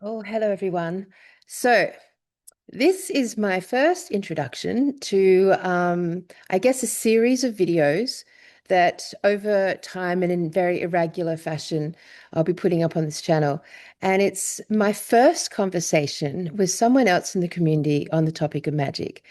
Oh, hello everyone. So, this is my first introduction to, I guess, a series of videos that over time and in very irregular fashion, I'll be putting up on this channel. And it's my first conversation with someone else in the community on the topic of magic.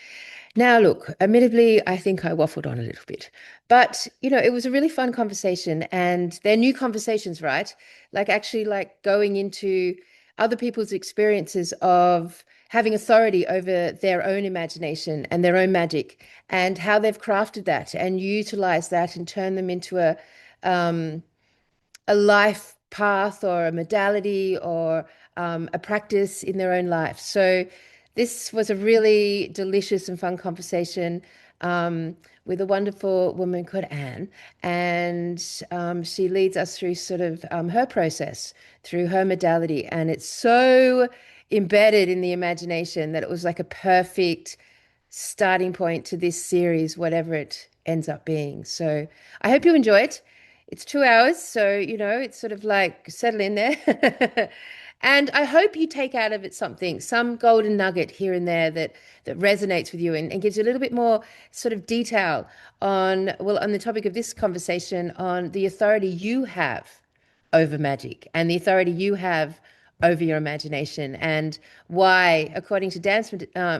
Now, look, admittedly, I think I waffled on a little bit, but it was a really fun conversation, and they're new conversations, right? Like actually, like going into other people's experiences of having authority over their own imagination and their own magic, and how they've crafted that and utilized that and turned them into um, a life path or a modality or a practice in their own life. So this was a really delicious and fun conversation with a wonderful woman called Anne, and she leads us through sort of her process through her modality, and it's so embedded in the imagination that it was like a perfect starting point to this series, whatever it ends up being. So I hope you enjoy it. It's 2 hours, so it's sort of like settle in there. And I hope you take out of it something, some golden nugget here and there that resonates with you and gives you a little bit more sort of detail on, well, on the topic of this conversation, on the authority you have over magic and the authority you have over your imagination, and why, according to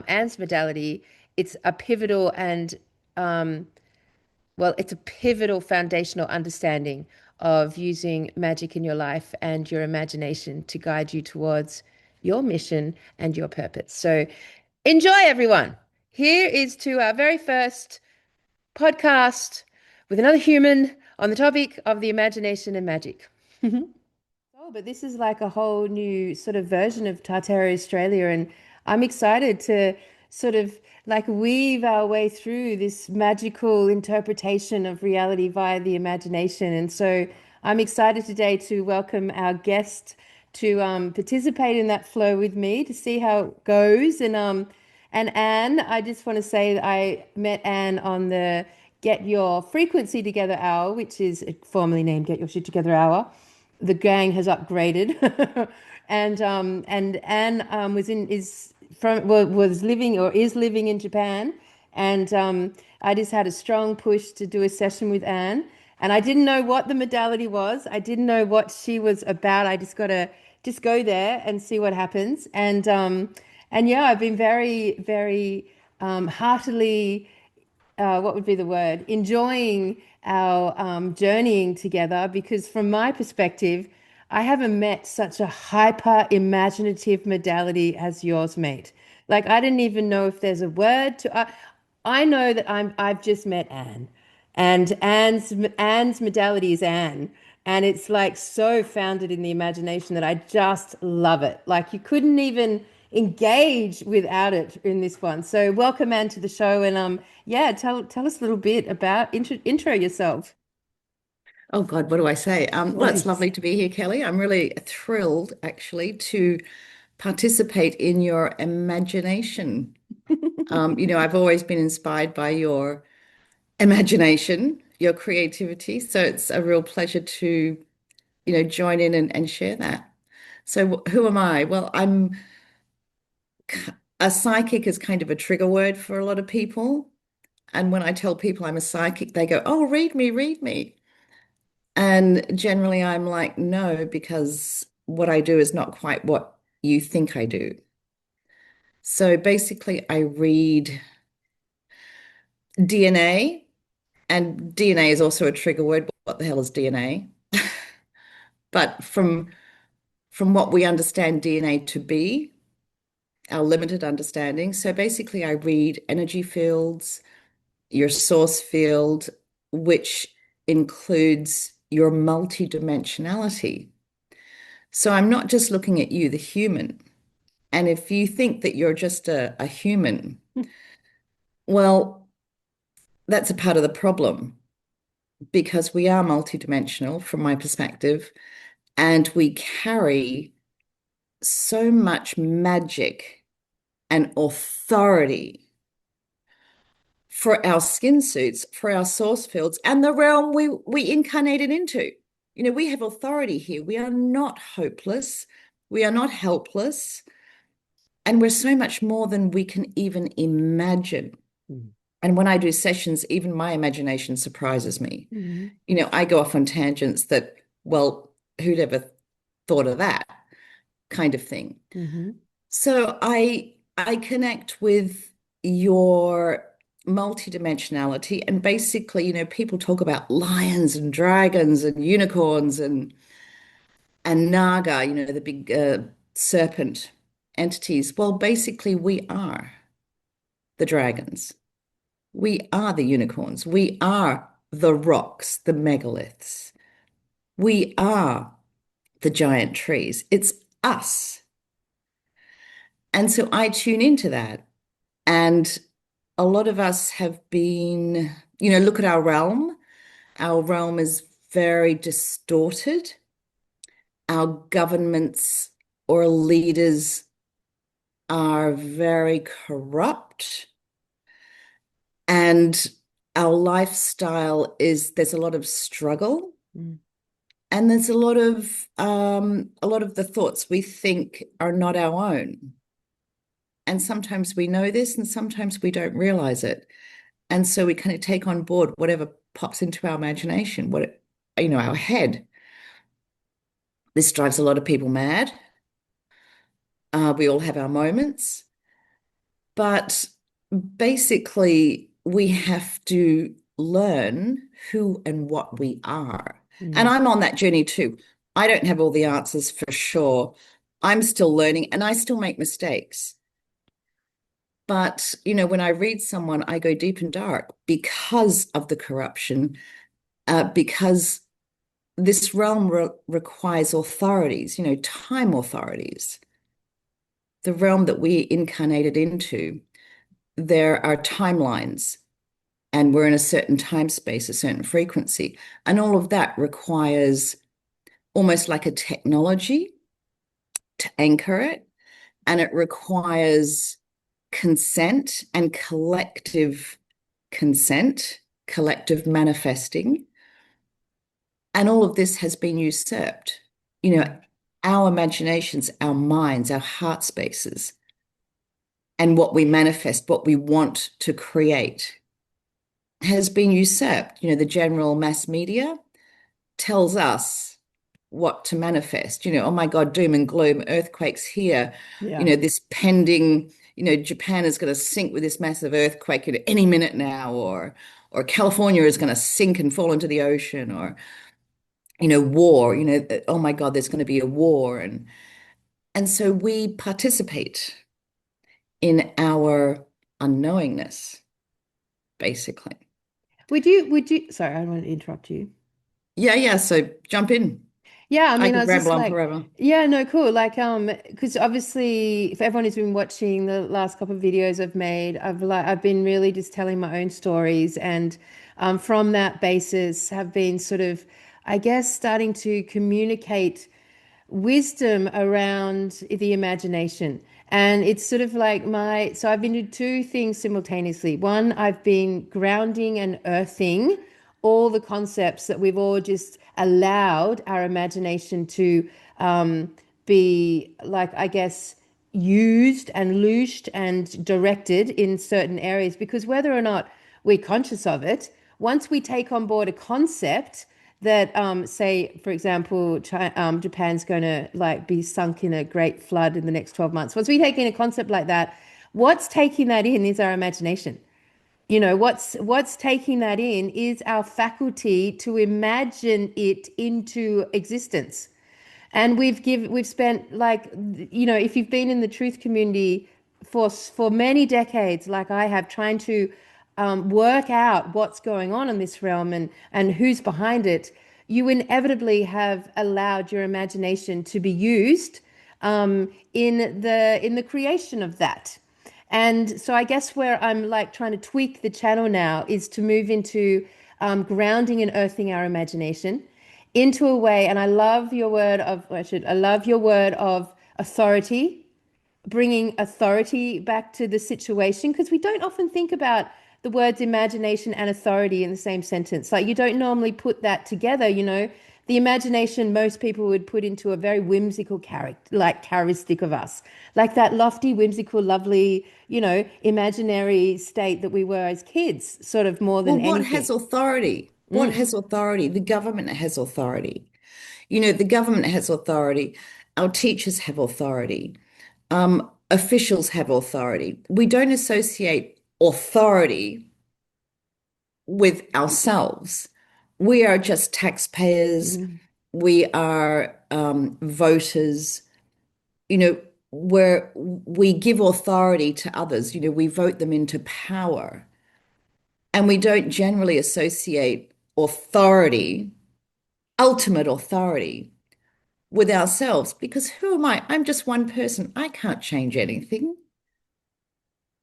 Anne's modality, it's a pivotal and it's a pivotal foundational understanding of using magic in your life and your imagination to guide you towards your mission and your purpose. So enjoy, everyone. Here is to our very first podcast with another human on the topic of the imagination and magic. Oh, but this is like a whole new sort of version of Tartaria Australia, and I'm excited to sort of like weave our way through this magical interpretation of reality via the imagination. And so I'm excited today to welcome our guest to participate in that flow with me to see how it goes. And Anne, I just want to say that I met Anne on the Get Your Frequency Together Hour, which is formerly named Get Your Shit Together Hour. The gang has upgraded, and Anne was living or is living in Japan, and I just had a strong push to do a session with Anne, and I didn't know what the modality was. I didn't know what she was about. I just gotta just go there and see what happens, and yeah, I've been very heartily what would be the word? Enjoying our journeying together, because from my perspective, I haven't met such a hyper imaginative modality as yours, mate. Like I didn't even know if there's a word to. I know that I've just met Anne, and Anne's modality is Anne, and it's like so founded in the imagination that I just love it. Like you couldn't even engage without it in this one. So welcome Anne to the show, and yeah, tell us a little bit about intro yourself. Oh God, what do I say? Well, it's Please. lovely to be here, Kelly. I'm really thrilled actually to participate in your imagination. I've always been inspired by your imagination, your creativity. So it's a real pleasure to, join in and share that. So who am I? Well, a psychic is kind of a trigger word for a lot of people. And when I tell people I'm a psychic, they go, "Oh, read me, read me." And generally, I'm like, no, because what I do is not quite what you think I do. So basically, I read DNA, and DNA is also a trigger word. What the hell is DNA? But from what we understand DNA to be, our limited understanding. So basically, I read energy fields, your source field, which includes your multidimensionality. So I'm not just looking at you, the human. And if you think that you're just a human, well, that's a part of the problem because we are multidimensional from my perspective, and we carry so much magic and authority for our skin suits, for our source fields, and the realm we incarnated into. We have authority here. We are not hopeless. We are not helpless. And we're so much more than we can even imagine. Mm. And when I do sessions, even my imagination surprises me. Mm-hmm. I go off on tangents that, well, who'd ever thought of that kind of thing. Mm-hmm. So I connect with your multidimensionality and basically, people talk about lions and dragons and unicorns and naga, the big serpent entities. Well, basically, we are the dragons. We are the unicorns. We are the rocks, the megaliths. We are the giant trees. It's us. And so I tune into that. And a lot of us have been, look at our realm. Our realm is very distorted. Our governments or leaders are very corrupt. And our lifestyle there's a lot of struggle. Mm. And there's a lot of the thoughts we think are not our own. And sometimes we know this and sometimes we don't realize it. And so we kind of take on board whatever pops into our imagination, our head. This drives a lot of people mad. We all have our moments, but basically we have to learn who and what we are. And Mm. I'm on that journey too. I don't have all the answers for sure. I'm still learning and I still make mistakes. But, when I read someone, I go deep and dark because of the corruption, because this realm requires authorities, time authorities. The realm that we incarnated into, there are timelines, and we're in a certain time space, a certain frequency. And all of that requires almost like a technology to anchor it. And it requires consent and collective consent, collective manifesting. And all of this has been usurped. Our imaginations, our minds, our heart spaces, and what we manifest, what we want to create has been usurped. The general mass media tells us what to manifest. Oh my God, doom and gloom, earthquakes here. Yeah. This pending, Japan is going to sink with this massive earthquake at any minute now, or California is going to sink and fall into the ocean, or war. Oh my God, there's going to be a war, and so we participate in our unknowingness, basically. Sorry, I don't want to interrupt you. Yeah, yeah. So jump in. Yeah, I I mean, I could was ramble just on like, forever. yeah, no, cool. Like, because obviously, if everyone who's been watching the last couple of videos I've made, I've been really just telling my own stories, and from that basis, have been sort of, I guess, starting to communicate wisdom around the imagination. And it's sort of like so I've been doing two things simultaneously. One, I've been grounding and earthing all the concepts that we've all just allowed our imagination to be, like, I guess, used and loosed and directed in certain areas. Because whether or not we're conscious of it, once we take on board a concept that, say, for example, Japan's going to like be sunk in a great flood in the next 12 months. Once we take in a concept like that, what's taking that in is our imagination. What's taking that in is our faculty to imagine it into existence. And we've spent, like, if you've been in the truth community for many decades, like I have, trying to work out what's going on in this realm and who's behind it, you inevitably have allowed your imagination to be used in the creation of that. And so I guess where I'm like trying to tweak the channel now is to move into grounding and earthing our imagination into a way. And I love your word of, I love your word of authority, bringing authority back to the situation, because we don't often think about the words imagination and authority in the same sentence. Like, you don't normally put that together, the imagination most people would put into a very whimsical character, like characteristic of us, like that lofty, whimsical, lovely, imaginary state that we were as kids, sort of more Well, than what anything. has authority? What Mm, has authority? The government has authority. The government has authority. Our teachers have authority. Officials have authority. We don't associate authority with ourselves. We are just taxpayers. mm, We are voters. Where we give authority to others. We vote them into power. And we don't generally associate authority, ultimate authority, with ourselves because who am I? I'm just one person. I can't change anything.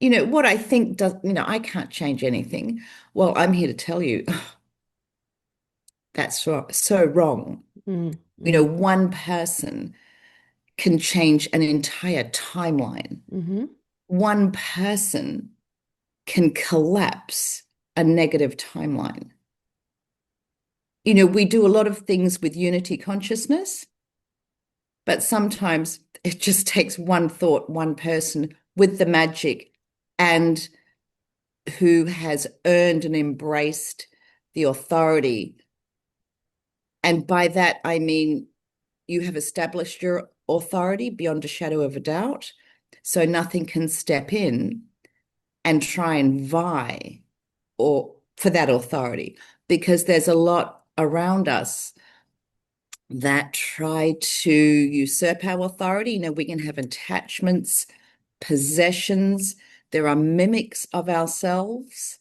What I think does, I can't change anything. Well, I'm here to tell you that's so wrong. mm, mm, One person can change an entire timeline. mm-hmm, One person can collapse a negative timeline. We do a lot of things with unity consciousness, but sometimes it just takes one thought, one person with the magic and who has earned and embraced the authority. And by that, I mean you have established your authority beyond a shadow of a doubt. So nothing can step in and try and vie or for that authority because there's a lot around us that try to usurp our authority. We can have attachments, possessions. There are mimics of ourselves.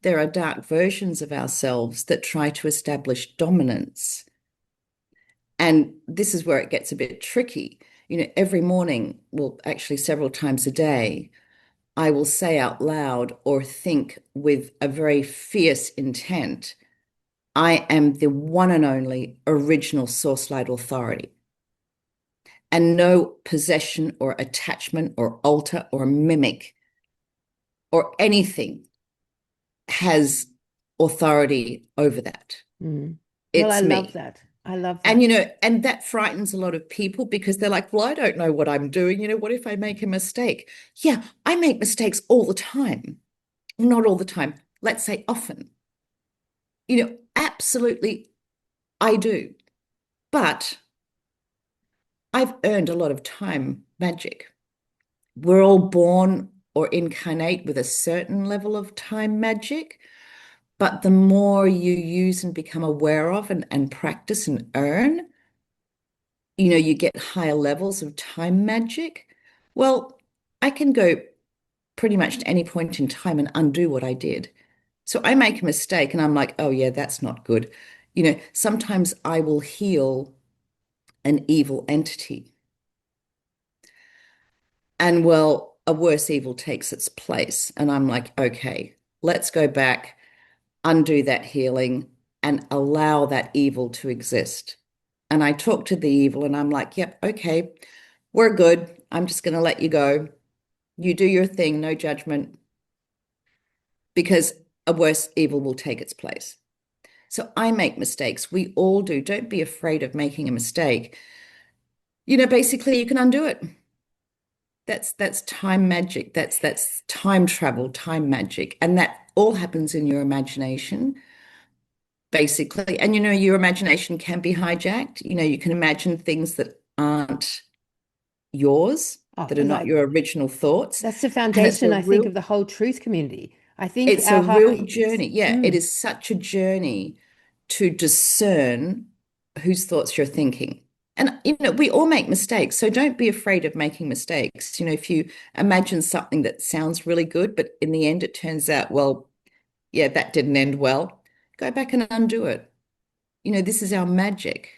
There are dark versions of ourselves that try to establish dominance. And this is where it gets a bit tricky. Every morning, well, actually, several times a day, I will say out loud or think with a very fierce intent, I am the one and only original source light authority. And no possession or attachment or alter or mimic or anything has authority over that. mm. Well, I It's love me. that. I love And, that. and that frightens a lot of people because they're like, well, I don't know what I'm doing. What if I make a mistake? Yeah, I make mistakes all the time. Not all the time. Let's say often. Absolutely, I do. But I've earned a lot of time magic. We're all born or incarnate with a certain level of time magic, but the more you use and become aware of and practice and earn, you get higher levels of time magic. Well, I can go pretty much to any point in time and undo what I did. So I make a mistake and I'm like, oh, yeah, that's not good. Sometimes I will heal an evil entity. And well, a worse evil takes its place. And I'm like, okay, let's go back, undo that healing, and allow that evil to exist. And I talk to the evil and I'm like, yep, okay, we're good. I'm just going to let you go. You do your thing, no judgment, because a worse evil will take its place. So I make mistakes. We all do. Don't be afraid of making a mistake. Basically you can undo it. That's time magic. That's time travel, time magic. And that all happens in your imagination, basically. And your imagination can be hijacked. You can imagine things that aren't yours, Oh, that are not like your original thoughts. that's the And it's foundation, a I think, real of the whole truth community. I think it's a our real it's, journey. Yeah, it mm. is such a journey to discern whose thoughts you're thinking. And we all make mistakes, so don't be afraid of making mistakes. If you imagine something that sounds really good, but in the end it turns out, well, yeah, that didn't end well, go back and undo it. This is our magic.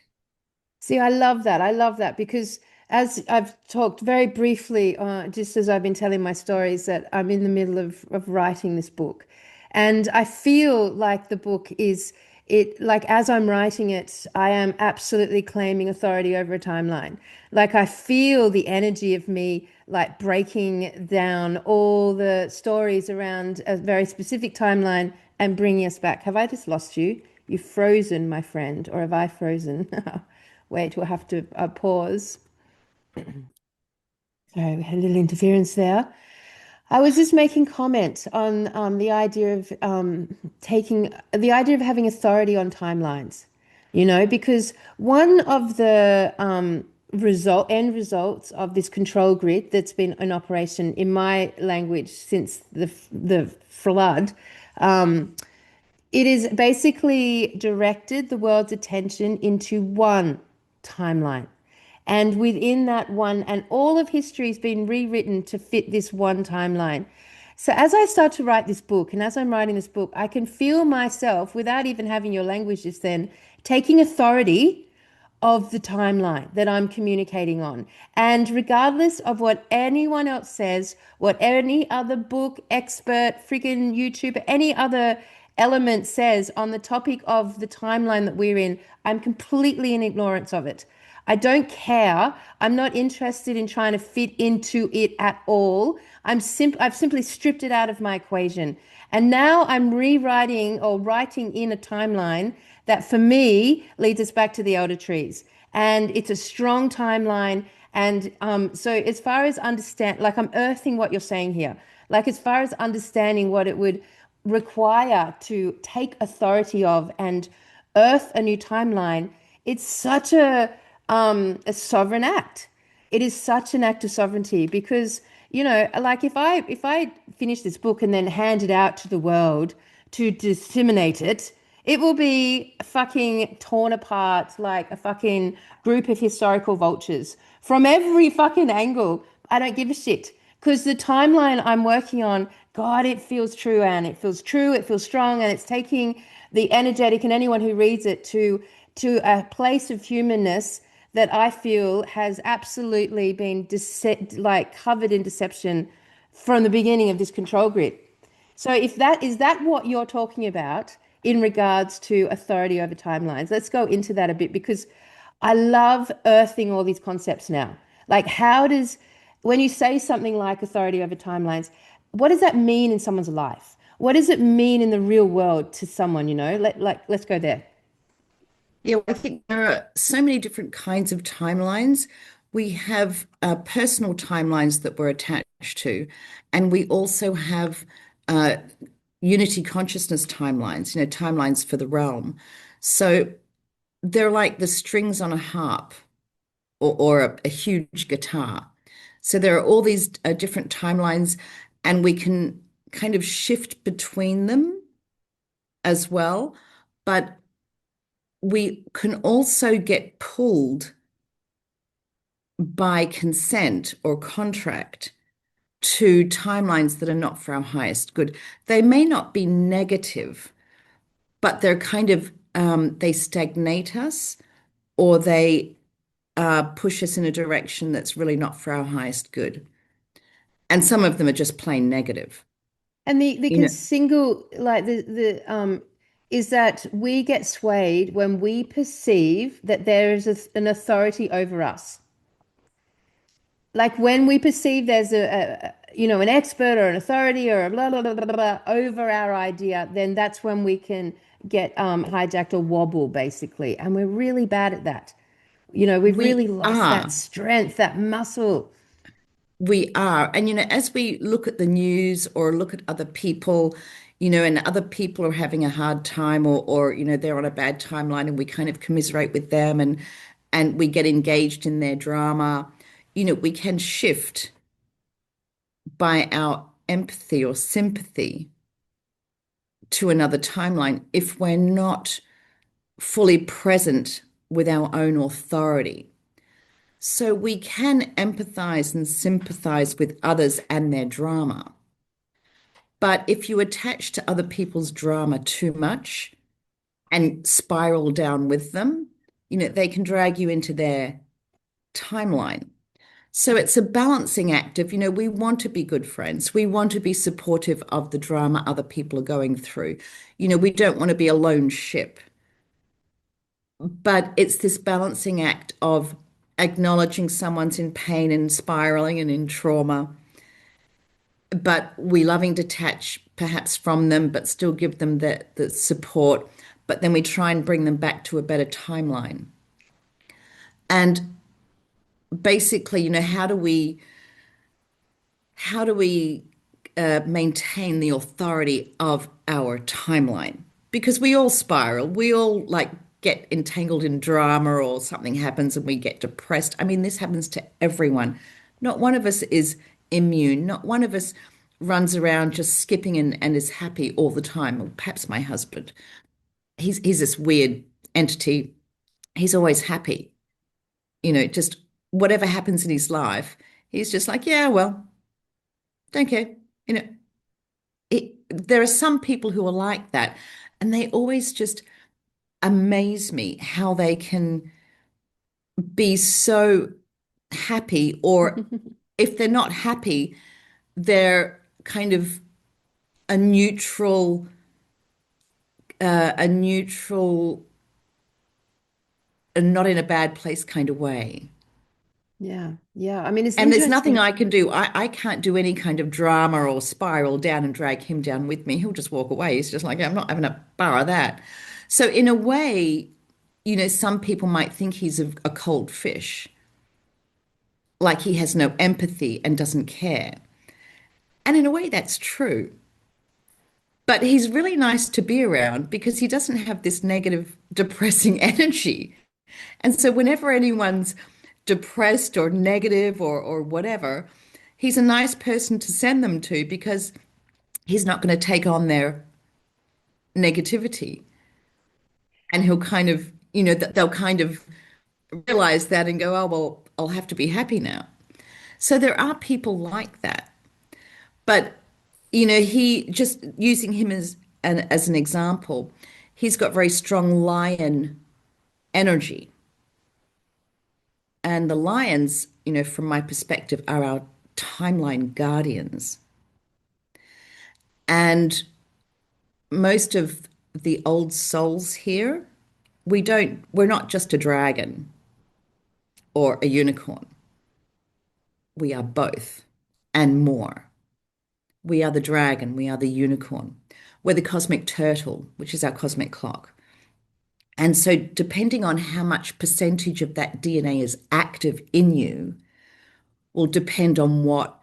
See, I love that. I love that because as I've talked very briefly, just as I've been telling my stories, that I'm in the middle of writing this book. And I feel like the book is it, like as I'm writing it, I am absolutely claiming authority over a timeline. Like I feel the energy of me like breaking down all the stories around a very specific timeline and bringing us back. Have I just lost you? You've frozen, my friend, or have I frozen? Wait, we'll have to pause. Sorry, we had a little interference there. I was just making comment on the idea of taking the idea of having authority on timelines, because one of the end results of this control grid that's been in operation in my language since the flood, it is basically directed the world's attention into one timeline. And within that one, and all of history has been rewritten to fit this one timeline. So as I start to write this book, and as I'm writing this book, I can feel myself, without even having your language just then, taking authority of the timeline that I'm communicating on. And regardless of what anyone else says, what any other book, expert, friggin' YouTuber, any other element says on the topic of the timeline that we're in, I'm completely in ignorance of it. I don't care. I'm not interested in trying to fit into it at all. I've simply stripped it out of my equation. And now I'm rewriting or writing in a timeline that for me leads us back to the elder trees. And it's a strong timeline. And so as far as understand, like I'm earthing what you're saying here, like as far as understanding what it would require to take authority of and earth a new timeline, it's such a sovereign act. It is such an act of sovereignty because, like if I finish this book and then hand it out to the world to disseminate it, it will be fucking torn apart like a fucking group of historical vultures from every fucking angle. I don't give a shit because the timeline I'm working on, God, it feels true, and it feels true, it feels strong, and it's taking the energetic and anyone who reads it to a place of humanness that I feel has absolutely been like covered in deception from the beginning of this control grid. So if that is that what you're talking about in regards to authority over timelines, let's go into that a bit because I love earthing all these concepts now. Like how does when you say something like authority over timelines, what does that mean in someone's life? What does it mean in the real world to someone, let's go there. Yeah, I think there are so many different kinds of timelines. We have personal timelines that we're attached to, and we also have uh, unity consciousness timelines, timelines for the realm. So they're like the strings on a harp or a huge guitar. So there are all these different timelines, and we can kind of shift between them as well. But we can also get pulled by consent or contract to timelines that are not for our highest good. They may not be negative, but they're kind of they stagnate us or they push us in a direction that's really not for our highest good. And some of them are just plain negative. And the You can know, single like the is that we get swayed when we perceive that there is an authority over us. Like when we perceive there's an expert or an authority or a blah blah blah blah blah over our idea, then that's when we can get hijacked or wobble basically. And we're really bad at that. We've really we lost that are. strength, that muscle. We are. And, as we look at the news or look at other people, and other people are having a hard time or, they're on a bad timeline and we kind of commiserate with them and we get engaged in their drama, we can shift by our empathy or sympathy to another timeline if we're not fully present with our own authority. So we can empathize and sympathize with others and their drama. But if you attach to other people's drama too much and spiral down with them, they can drag you into their timeline. So it's a balancing act of, we want to be good friends. We want to be supportive of the drama other people are going through. We don't want to be a lone ship. But it's this balancing act of acknowledging someone's in pain and spiraling and in trauma, but we loving detach perhaps from them, but still give them the support, but then we try and bring them back to a better timeline. And basically, how do we maintain the authority of our timeline? Because we all spiral, we all like get entangled in drama or something happens and we get depressed. I mean, this happens to everyone. Not one of us is immune. Not one of us runs around just skipping and is happy all the time. Well, perhaps my husband. He's this weird entity. He's always happy. Just whatever happens in his life, he's just like, yeah, well, don't care. You know, there are some people who are like that, and they always just amaze me how they can be so happy, or if they're not happy, they're kind of a neutral and not in a bad place kind of way. Yeah, yeah. I mean, it's And there's nothing interesting. I can do. I can't do any kind of drama or spiral down and drag him down with me. He'll just walk away. He's just like, I'm not having a bar of that. So, in a way, some people might think he's a cold fish, like he has no empathy and doesn't care. And in a way, that's true. But he's really nice to be around because he doesn't have this negative, depressing energy. And so, whenever anyone's depressed or negative or whatever, he's a nice person to send them to because he's not going to take on their negativity. And he'll kind of, that they'll kind of realize that and go, oh, well, I'll have to be happy now. So there are people like that. But, he just using him as an example, he's got very strong lion energy. And the lions, from my perspective, are our timeline guardians. And most of the old souls here, we're not just a dragon or a unicorn. We are both and more. We are the dragon, we are the unicorn. We're the cosmic turtle, which is our cosmic clock. And so, depending on how much percentage of that DNA is active in you, will depend on what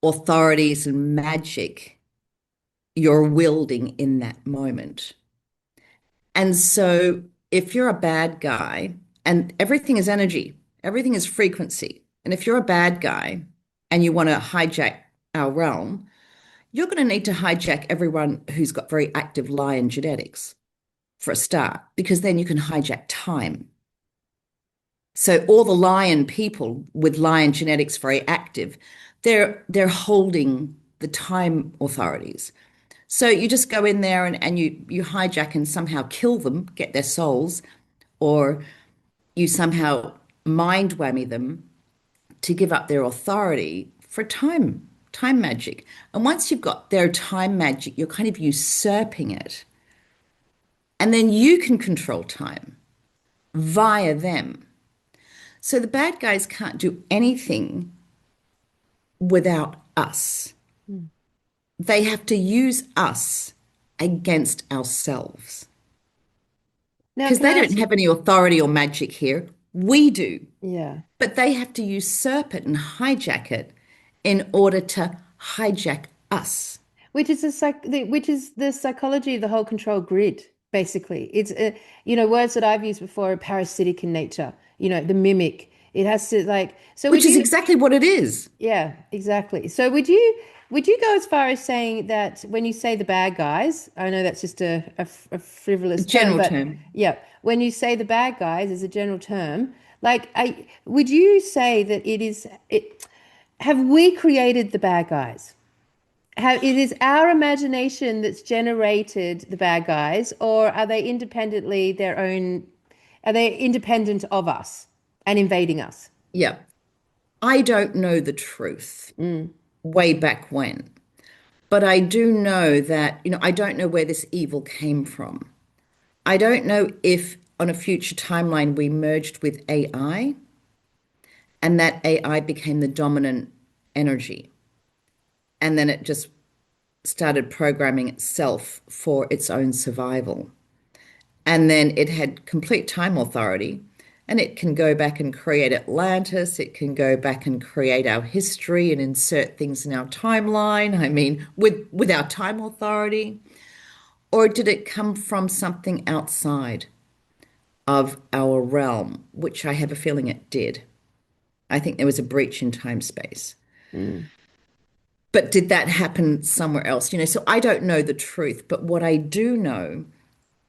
authorities and magic you're wielding in that moment. And so, if you're a bad guy, and everything is energy, everything is frequency, and if you're a bad guy and you want to hijack our realm, you're going to need to hijack everyone who's got very active lion genetics for a start, because then you can hijack time. So all the lion people with lion genetics very active, they're holding the time authorities. So you just go in there and you hijack and somehow kill them, get their souls, or you somehow mind whammy them to give up their authority for time magic. And once you've got their time magic, you're kind of usurping it. And then you can control time via them. So the bad guys can't do anything without us. Hmm. They have to use us against ourselves Now, because can they I don't ask? have any authority or magic here. We do. Yeah. But they have to usurp it and hijack it in order to hijack us. Which is the psychology of the whole control grid, basically. It's words that I've used before are parasitic in nature. The mimic. It has to like so Which would is you exactly what it is. yeah, exactly. So would you go as far as saying that when you say the bad guys, I know that's just a frivolous term, General but term. yeah, when you say the bad guys as a general term, would you say that have we created the bad guys? It is our imagination that's generated the bad guys, or are they independently their own? Are they independent of us and invading us? Yeah. I don't know the truth Mm. way back when, but I do know that, I don't know where this evil came from. I don't know if on a future timeline we merged with AI and that AI became the dominant energy. And then it just started programming itself for its own survival. And then it had complete time authority. And it can go back and create Atlantis. It can go back and create our history and insert things in our timeline. I mean, with our time authority. Or did it come from something outside of our realm, which I have a feeling it did? I think there was a breach in time space. Mm, But did that happen somewhere else? So I don't know the truth, but what I do know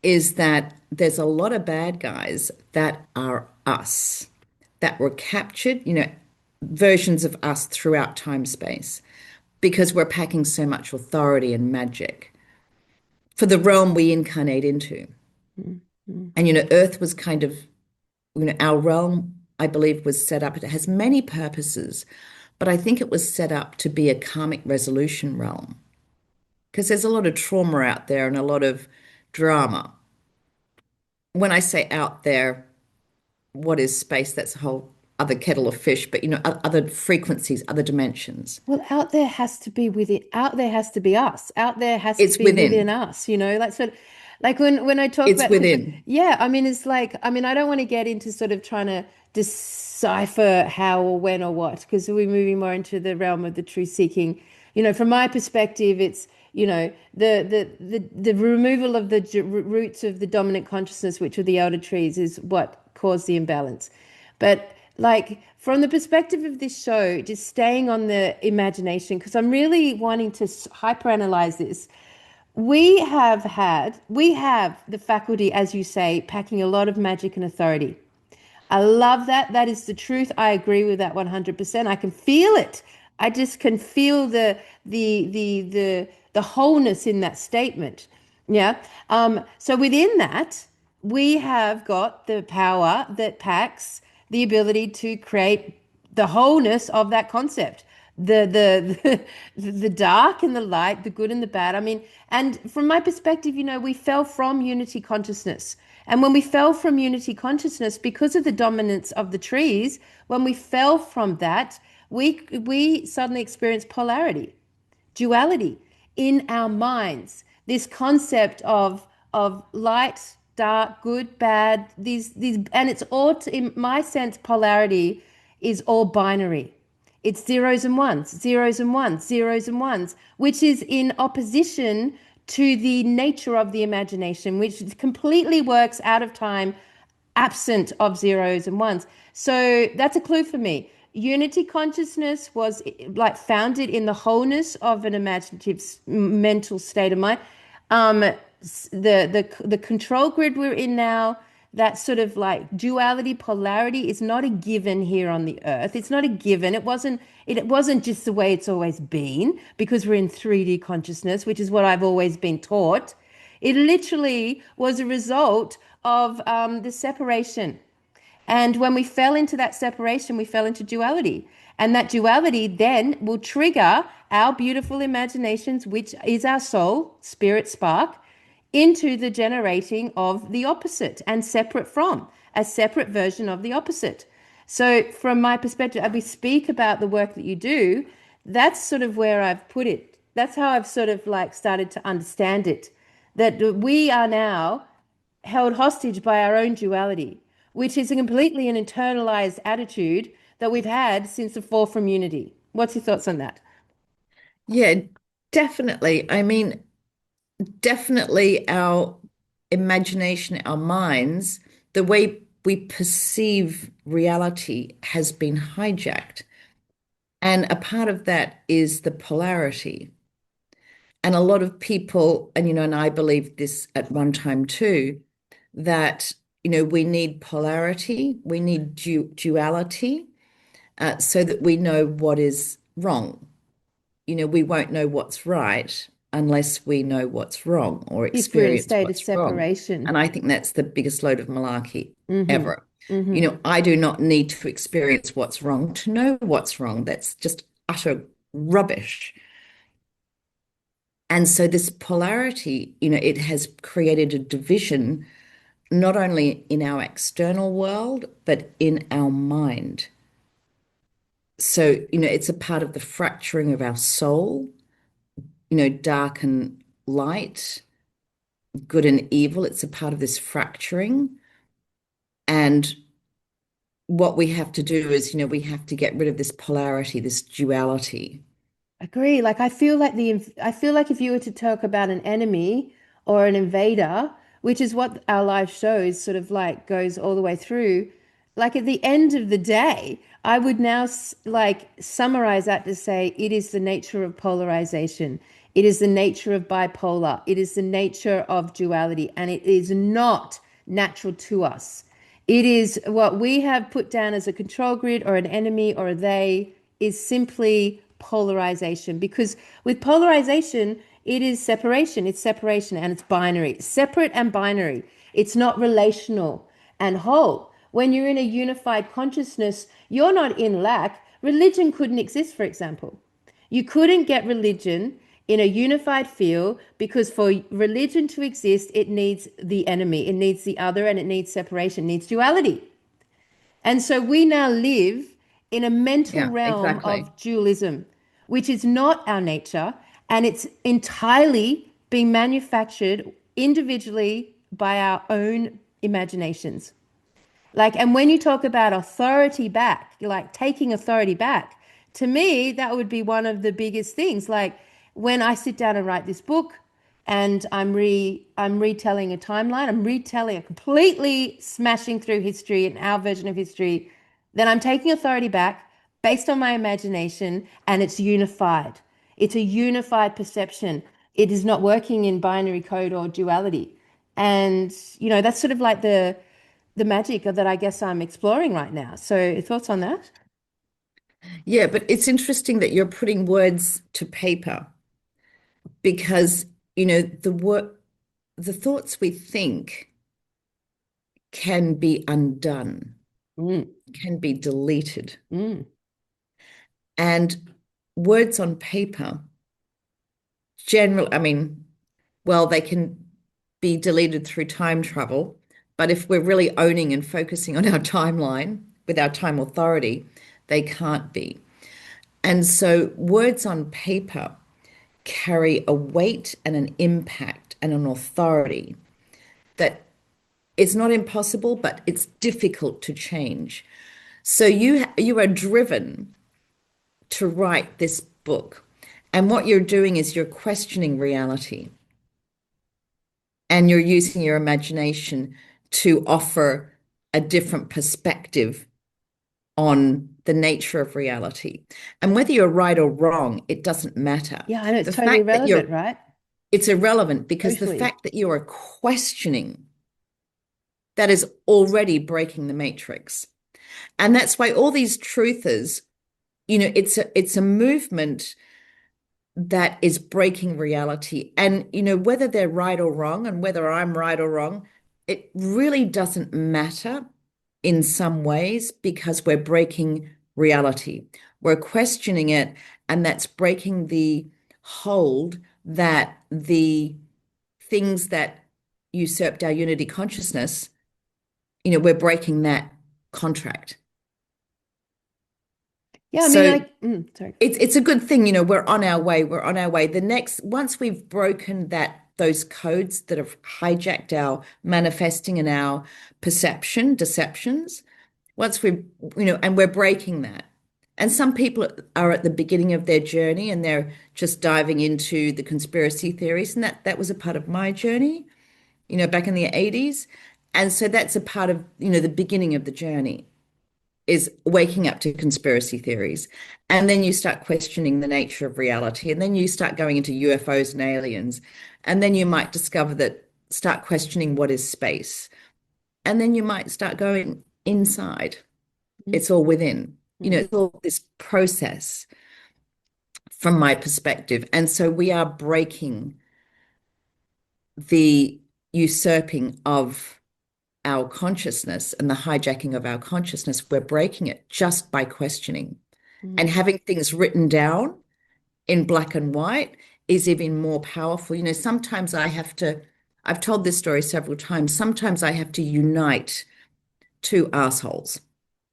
is that there's a lot of bad guys that are us, that were captured, versions of us throughout time space, because we're packing so much authority and magic for the realm we incarnate into. mm, mm. And, Earth was kind of, our realm, I believe, was set up. It has many purposes, but I think it was set up to be a karmic resolution realm because there's a lot of trauma out there and a lot of drama. When I say out there, what is space? That's a whole other kettle of fish, but other frequencies, other dimensions. Well, out there has to be within, out there has to be us. Out there has to It's be within within. us, like sort of like when I talk It's about because within. yeah, I mean it's like I mean I don't want to get into sort of trying to decipher how or when or what because we're moving more into the realm of the truth seeking. From my perspective, it's the removal of the roots of the dominant consciousness, which are the elder trees, is what caused the imbalance. But like from the perspective of this show, just staying on the imagination, because I'm really wanting to hyperanalyze this. We have the faculty, as you say, packing a lot of magic and authority. I love that. That is the truth. I agree with that 100%. I can feel it. I just can feel the wholeness in that statement. Yeah. So within that, we have got the power that packs the ability to create the wholeness of that concept. The dark and the light, the good and the bad. I mean, and from my perspective, we fell from unity consciousness. And when we fell from unity consciousness, because of the dominance of the trees, when we fell from that, we suddenly experienced polarity, duality in our minds. This concept of light, dark, good, bad. These, and it's all in my sense, polarity is all binary. It's zeros and ones, zeros and ones, zeros and ones, which is in opposition to the nature of the imagination, which completely works out of time, absent of zeros and ones. So that's a clue for me. Unity consciousness was like founded in the wholeness of an imaginative mental state of mind. The control grid we're in now, that sort of like duality, polarity is not a given here on the earth. It's not a given. It wasn't just the way it's always been because we're in 3D consciousness, which is what I've always been taught. It literally was a result of the separation. And when we fell into that separation, we fell into duality. And that duality then will trigger our beautiful imaginations, which is our soul, spirit spark, into the generating of the opposite and separate from a separate version of the opposite. So, from my perspective, as we speak about the work that you do, that's sort of where I've put it. That's how I've sort of like started to understand it. That we are now held hostage by our own duality, which is a completely an internalized attitude that we've had since the fall from unity. What's your thoughts on that? Yeah, definitely. I mean, definitely our imagination, our minds, the way we perceive reality has been hijacked. And a part of that is the polarity. And a lot of people, and I believe this at one time too, that, we need polarity, we need duality, so that we know what is wrong. We won't know what's right unless we know what's wrong or If we're in a experience state of what's wrong. separation. And I think that's the biggest load of malarkey Mm-hmm. ever. Mm-hmm. I do not need to experience what's wrong to know what's wrong. That's just utter rubbish. And so this polarity, it has created a division not only in our external world, but in our mind. So, it's a part of the fracturing of our soul, dark and light. good and evil. It's a part of this fracturing. And what we have to do is, we have to get rid of this polarity, this duality. Agree. Like I feel like if you were to talk about an enemy or an invader, which is what our life shows, sort of like goes all the way through, like at the end of the day, I would now like summarize that to say it is the nature of polarization. It is the nature of bipolar. It is the nature of duality, and it is not natural to us. It is what we have put down as a control grid or an enemy or a they is simply polarization. Because with polarization, it is separation. It's separation and it's binary, separate and binary. It's not relational and whole. When you're in a unified consciousness, you're not in lack. Religion couldn't exist, for example. You couldn't get religion in a unified field because for religion to exist, it needs the enemy, it needs the other, and it needs separation, it needs duality. And so we now live in a mental Yeah, realm exactly. of dualism, which is not our nature, and it's entirely being manufactured individually by our own imaginations. Like, and when you talk about authority back, like taking authority back, to me, that would be one of the biggest things. Like when I sit down and write this book and I'm retelling a timeline, I'm retelling a completely smashing through history and our version of history, then I'm taking authority back based on my imagination and it's unified. It's a unified perception. It is not working in binary code or duality. And, that's sort of like the magic that I guess I'm exploring right now. So, thoughts on that? Yeah, but it's interesting that you're putting words to paper because, the thoughts we think can be undone, Mm, can be deleted. mm, And words on paper, I mean, well, they can be deleted through time travel, but if we're really owning and focusing on our timeline with our time authority, they can't be. And so words on paper carry a weight and an impact and an authority that is not impossible, but it's difficult to change. So you are driven to write this book. And what you're doing is you're questioning reality and you're using your imagination to offer a different perspective on the nature of reality. And whether you're right or wrong, it doesn't matter. yeah, I know it's The totally fact that irrelevant, right? it's irrelevant because the Totally. fact that you are questioning that is already breaking the matrix. And that's why all these truthers, it's a movement that is breaking reality. And, whether they're right or wrong, and whether I'm right or wrong, it really doesn't matter in some ways because we're breaking reality. We're questioning it, and that's breaking the hold that the things that usurped our unity consciousness, we're breaking that contract. Yeah, I mean, So sorry. it's a good thing, we're on our way. We're on our way. Once we've broken those codes that have hijacked our manifesting and our deceptions, once and we're breaking that. And some people are at the beginning of their journey and they're just diving into the conspiracy theories. And that was a part of my journey, back in the 80s. And so that's a part of, the beginning of the journey is waking up to conspiracy theories. And then you start questioning the nature of reality. And then you start going into UFOs and aliens. And then you might start questioning what is space. And then you might start going inside. Mm, It's all within. mm, It's all this process from my perspective. And so we are breaking the usurping of our consciousness and the hijacking of our consciousness. We're breaking it just by questioning. And mm. having things written down in black and white is even more powerful. Sometimes I've told this story several times. Sometimes I have to unite two assholes,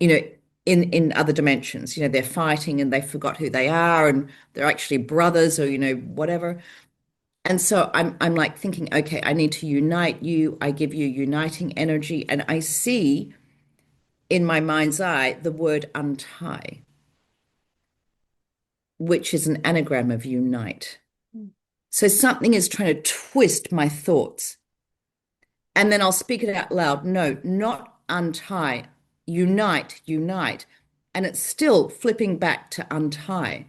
you know, in other dimensions. They're fighting and they forgot who they are and they're actually brothers or, whatever. And so I'm like thinking, okay, I need to unite you. I give you uniting energy, and I see in my mind's eye the word untie, which is an anagram of unite. So something is trying to twist my thoughts. And then I'll speak it out loud. No, not untie, unite, unite. And it's still flipping back to untie.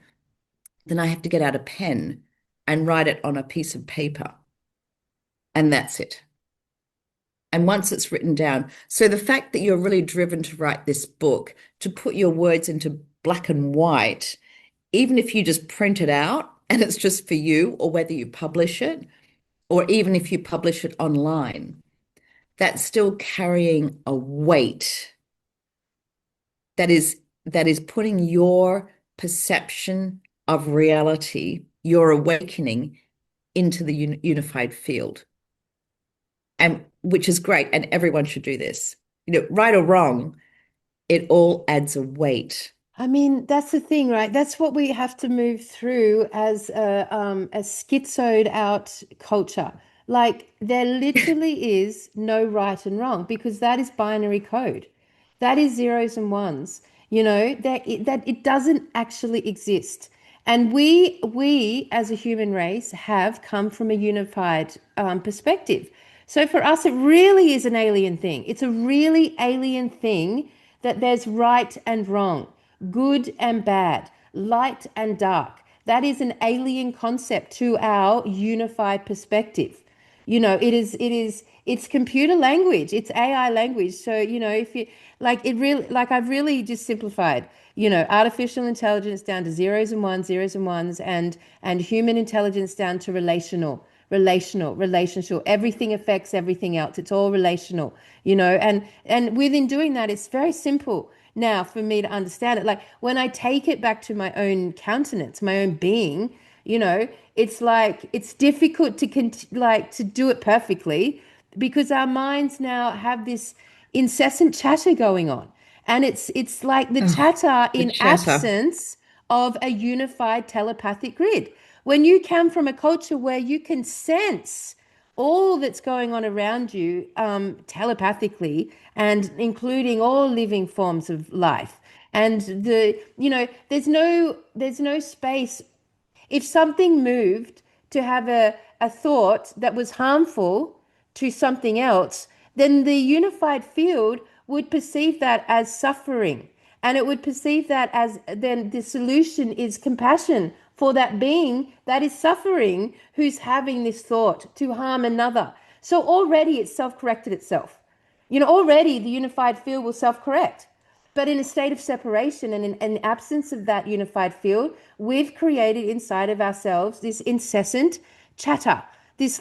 Then I have to get out a pen and write it on a piece of paper. And that's it. And once it's written down, so the fact that you're really driven to write this book, to put your words into black and white, even if you just print it out and it's just for you, or whether you publish it, or even if you publish it online, that's still carrying a weight that is putting your perception of reality, your awakening into the unified field. And which is great. And everyone should do this. Right or wrong, it all adds a weight. I mean, that's the thing, right? That's what we have to move through as schizoed out culture. Like there literally is no right and wrong because that is binary code. That is zeros and ones. That it doesn't actually exist. And we as a human race have come from a unified perspective. So for us, it really is an alien thing. It's a really alien thing that there's right and wrong, good and bad, light and dark. That is an alien concept to our unified perspective. It's computer language, it's AI language. So, if you like it really, like I've really just simplified, artificial intelligence down to zeros and ones, and human intelligence down to relational. Everything affects everything else. It's all relational, and within doing that, it's very simple now for me to understand it. Like when I take it back to my own countenance, my own being, it's like it's difficult to do it perfectly because our minds now have this incessant chatter going on. And it's like the Oh, chatter the in chatter. absence of a unified telepathic grid. When you come from a culture where you can sense all that's going on around you telepathically and including all living forms of life, and there's no space if something moved to have a thought that was harmful to something else, then the unified field would perceive that as suffering. And it would perceive that as then the solution is compassion for that being that is suffering who's having this thought to harm another. So already it's self corrected itself. Already the unified field will self correct. But in a state of separation and in an absence of that unified field, we've created inside of ourselves this incessant chatter, this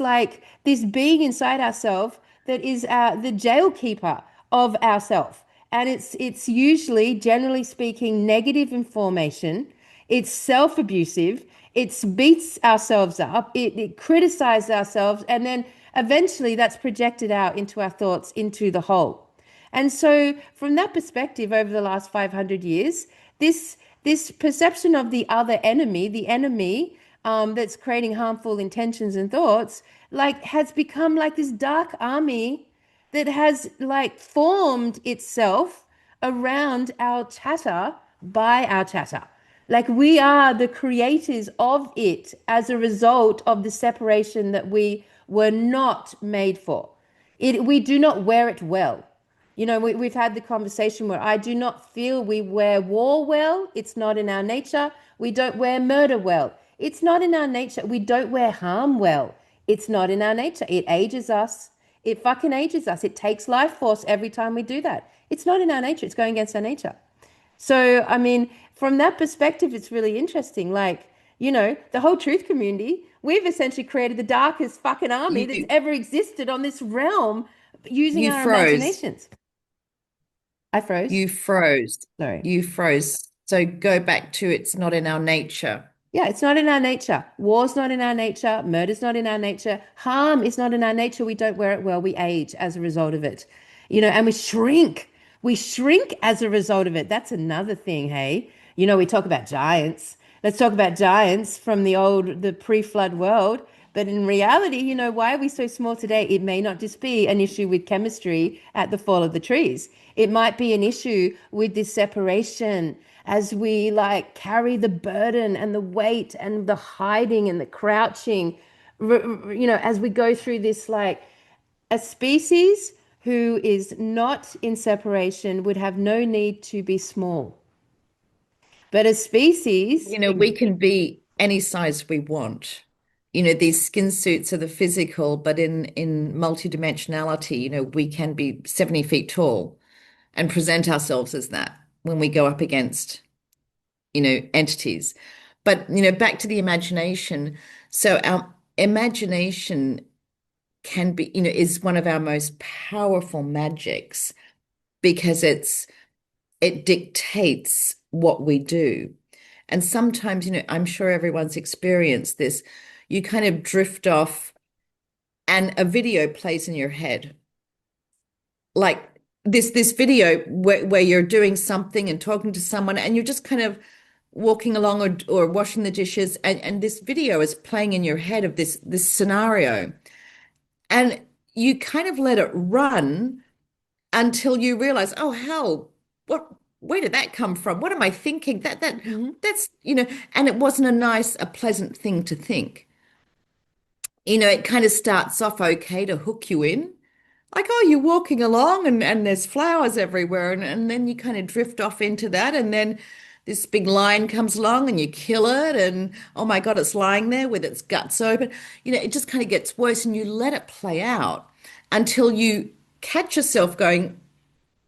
being inside ourselves that is the jail keeper of ourself. And it's usually, generally speaking, negative information. It's self-abusive. It beats ourselves up. It criticizes ourselves. And then eventually that's projected out into our thoughts, into the whole. And so, from that perspective, over the last 500 years, this perception of the other enemy, the enemy that's creating harmful intentions and thoughts, like has become like this dark army that has like formed itself around our chatter by our chatter. Like we are the creators of it as a result of the separation that we were not made for. We do not wear it well. We've had the conversation where I do not feel we wear war well. It's not in our nature. We don't wear murder well. It's not in our nature. We don't wear harm well. It's not in our nature. It ages us. It fucking ages us. It takes life force every time we do that. It's not in our nature. It's going against our nature. So, I mean, from that perspective, it's really interesting. Like, the whole truth community, we've essentially created the darkest fucking army that's You ever existed on this realm using you our froze. imaginations. I froze. You froze. Sorry. You froze. So go back to it's not in our nature. Yeah, it's not in our nature. War's not in our nature. Murder's not in our nature. Harm is not in our nature. We don't wear it well. We age as a result of it, and we shrink. We shrink as a result of it. That's another thing, hey? We talk about giants. Let's talk about giants from the pre-flood world. But in reality, why are we so small today? It may not just be an issue with chemistry at the fall of the trees. It might be an issue with this separation as we like carry the burden and the weight and the hiding and the crouching, as we go through this, like a species who is not in separation would have no need to be small. But a species, We can be any size we want. These skin suits are the physical, but in multidimensionality, we can be 70 feet tall and present ourselves as that when we go up against, entities. But, back to the imagination. So our imagination can be, is one of our most powerful magics because it dictates what we do. And sometimes, I'm sure everyone's experienced this. You kind of drift off and a video plays in your head. Like this video where you're doing something and talking to someone and you're just kind of walking along or washing the dishes and this video is playing in your head of this scenario. And you kind of let it run until you realize, oh hell, where did that come from? What am I thinking? mhm. That's, and it wasn't a pleasant thing to think. It kind of starts off okay to hook you in. Like, oh, you're walking along and there's flowers everywhere, and then you kind of drift off into that, and then this big lion comes along and you kill it, and oh my God, it's lying there with its guts open. It just kind of gets worse, and you let it play out until you catch yourself going,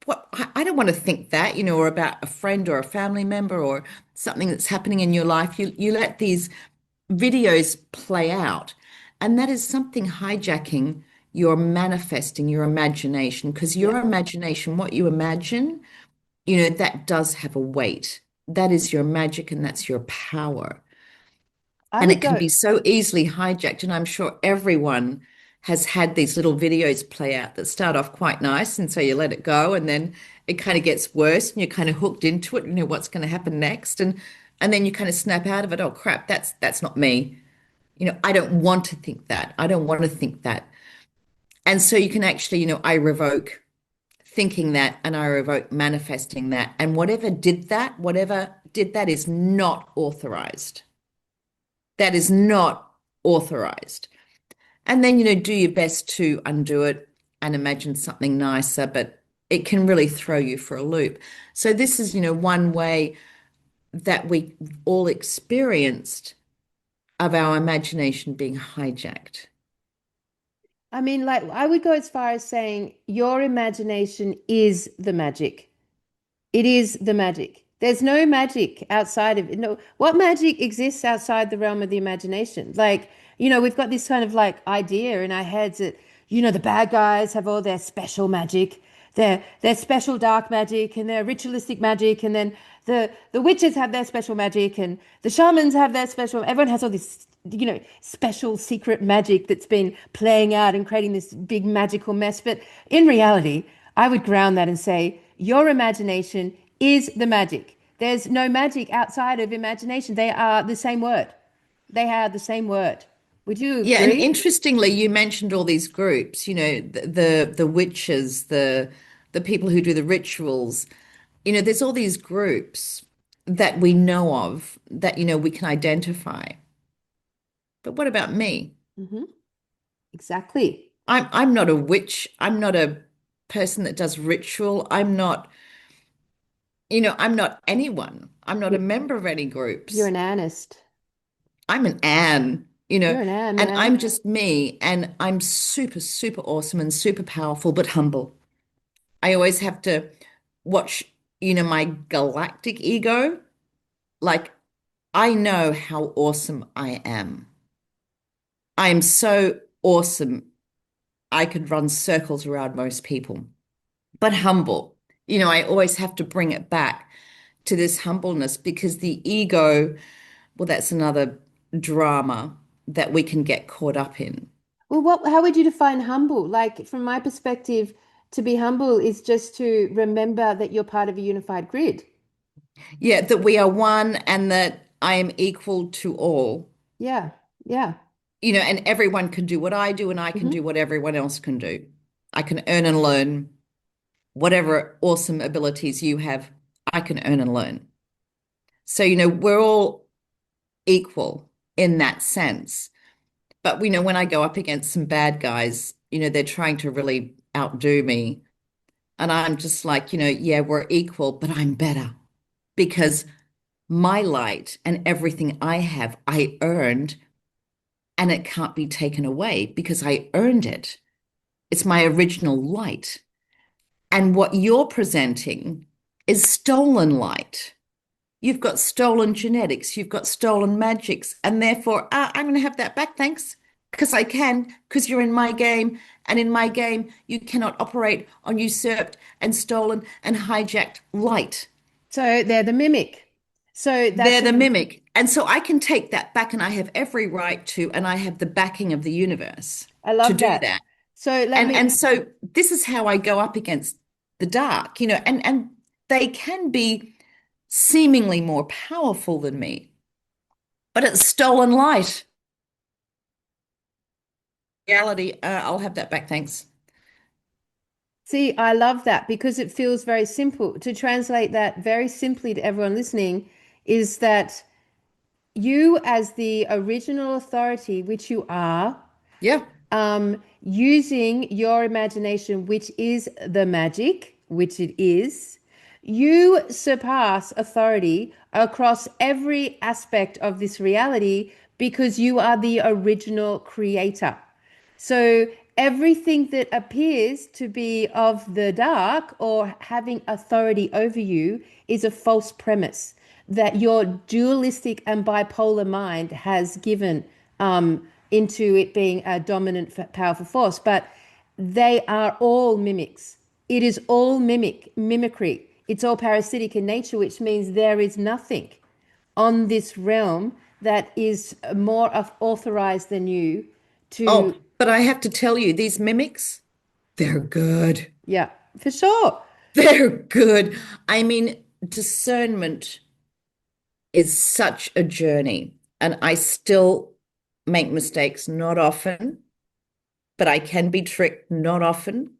what I don't want to think that, or about a friend or a family member or something that's happening in your life. You let these videos play out. And that is something hijacking your manifesting, your imagination, because Yeah. your imagination, what you imagine, that does have a weight. That is your magic and that's your power. I And would it can go. be so easily hijacked. And I'm sure everyone has had these little videos play out that start off quite nice. And so you let it go and then it kind of gets worse and you're kind of hooked into it, what's going to happen next. And then you kind of snap out of it. Oh crap, that's not me. I don't want to think that. I don't want to think that. And so you can actually, I revoke thinking that and I revoke manifesting that. And whatever did that is not authorized. That is not authorized. And then, do your best to undo it and imagine something nicer, but it can really throw you for a loop. So this is, one way that we all experienced of our imagination being hijacked. I mean, like, I would go as far as saying your imagination is the magic. It is the magic. There's no magic outside of it. No, what magic exists outside the realm of the imagination? Like, we've got this kind of like idea in our heads that, the bad guys have all their special magic, their special dark magic and their ritualistic magic, and then the witches have their special magic and the shamans have their special. Everyone has all this, special secret magic that's been playing out and creating this big magical mess. But in reality, I would ground that and say, your imagination is the magic. There's no magic outside of imagination. They are the same word. They are the same word. Would you Yeah, and agree? interestingly, you mentioned all these groups, the witches, the people who do the rituals. There's all these groups that we know of that, we can identify. But what about me? Hmm. Exactly. I'm not a witch. I'm not a person that does ritual. I'm not anyone. I'm not a You- member of any You're groups. an honest. I'm an Anne, You're an Anne, and I'm man. just me, and I'm super, super awesome and super powerful, but humble. I always have to watch, my galactic ego. Like, I know how awesome I am. I am so awesome. I could run circles around most people, but humble. I always have to bring it back to this humbleness because the ego, well, that's another drama that we can get caught up in. Well, how would you define humble? Like, from my perspective, to be humble is just to remember that you're part of a unified grid. Yeah, that we are one and that I am equal to all. Yeah, yeah. and everyone can do what I do, and I can Hmm. do what everyone else can do. I can earn and learn whatever awesome abilities you have, I can earn and learn. So, we're all equal in that sense. But, when I go up against some bad guys, they're trying to really outdo me. And I'm just like, yeah, we're equal, but I'm better because my light and everything I have, I earned, and it can't be taken away because I earned it. It's my original light. And what you're presenting is stolen light. You've got stolen genetics, you've got stolen magics, and therefore, I'm going to have that back, thanks. Because I can, because you're in my game, and in my game, you cannot operate on usurped and stolen and hijacked light. So they're the mimic. So They're that's the a, mimic. And so I can take that back, and I have every right to, and I have the backing of the universe I to love do that. that. So let And me so this is how I go up against the dark, and they can be seemingly more powerful than me, but it's stolen light. Reality, I'll have that back, thanks. see, I love that because it feels very simple. To translate that very simply to everyone listening is that you, as the original authority, which you are, Yeah. using your imagination, which is the magic, which it is, you surpass authority across every aspect of this reality because you are the original creator. So everything that appears to be of the dark or having authority over you is a false premise that your dualistic and bipolar mind has given into it being a dominant, powerful force. But they are all mimics. It is all mimicry. It's all parasitic in nature, which means there is nothing on this realm that is more authorized than you Oh, to, but I have to tell you, these mimics, they're good. yeah, for sure. They're good. I mean, discernment is such a journey, and I still make mistakes, not often, but I can be tricked, not often.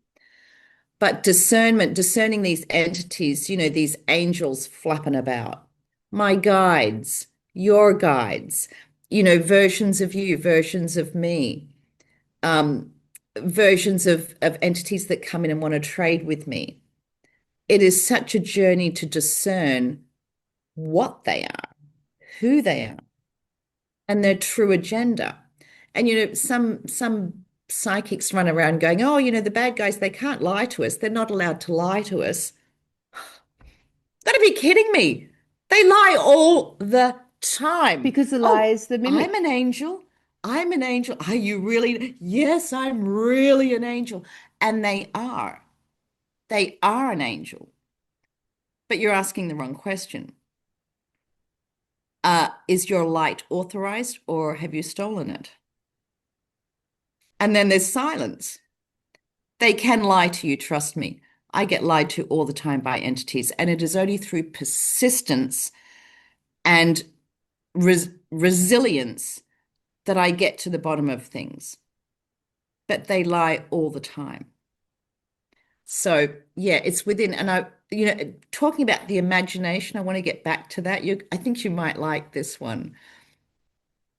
But discernment, discerning these entities, these angels flapping about, my guides, your guides, versions of you, versions of me, um, versions of entities that come in and want to trade with me. It is such a journey to discern what they are, who they are, and their true agenda. And some psychics run around going, "Oh, the bad guys, they can't lie to us. They're not allowed to lie to us." Gotta be kidding me. They lie all the time. Because the lie Oh, is the I'm an mimic. angel. I'm an angel. Are you really? Yes, I'm really an angel. And they are. They are an angel. But you're asking the wrong question. Is your light authorized or have you stolen it? And then there's silence. They can lie to you, trust me. I get lied to all the time by entities, and it is only through persistence and resilience that I get to the bottom of things. But they lie all the time. So, yeah, it's within, and talking about the imagination, I want to get back to that. I think you might like this one.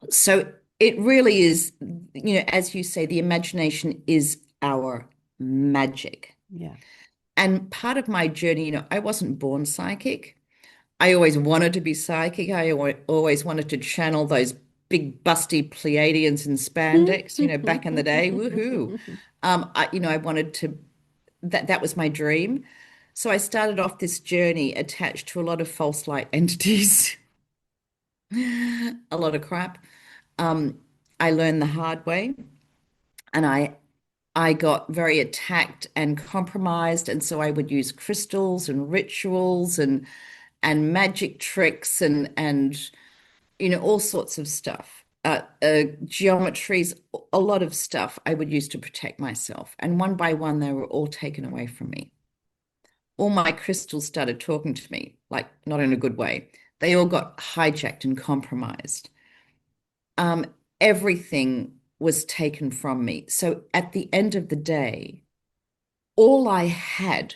So, it really is, as you say, the imagination is our magic. Yeah. And part of my journey, I wasn't born psychic. I always wanted to be psychic. I always wanted to channel those big busty Pleiadians in spandex, back in the day. Woohoo. I wanted to, that was my dream. So I started off this journey attached to a lot of false light entities, a lot of crap. Um, I learned the hard way, and I got very attacked and compromised, and so I would use crystals and rituals and magic tricks and all sorts of stuff. Geometries, a lot of stuff I would use to protect myself. And one by one, they were all taken away from me. All my crystals started talking to me, like not in a good way. They all got hijacked and compromised. Um, everything was taken from me. So at the end of the day, all I had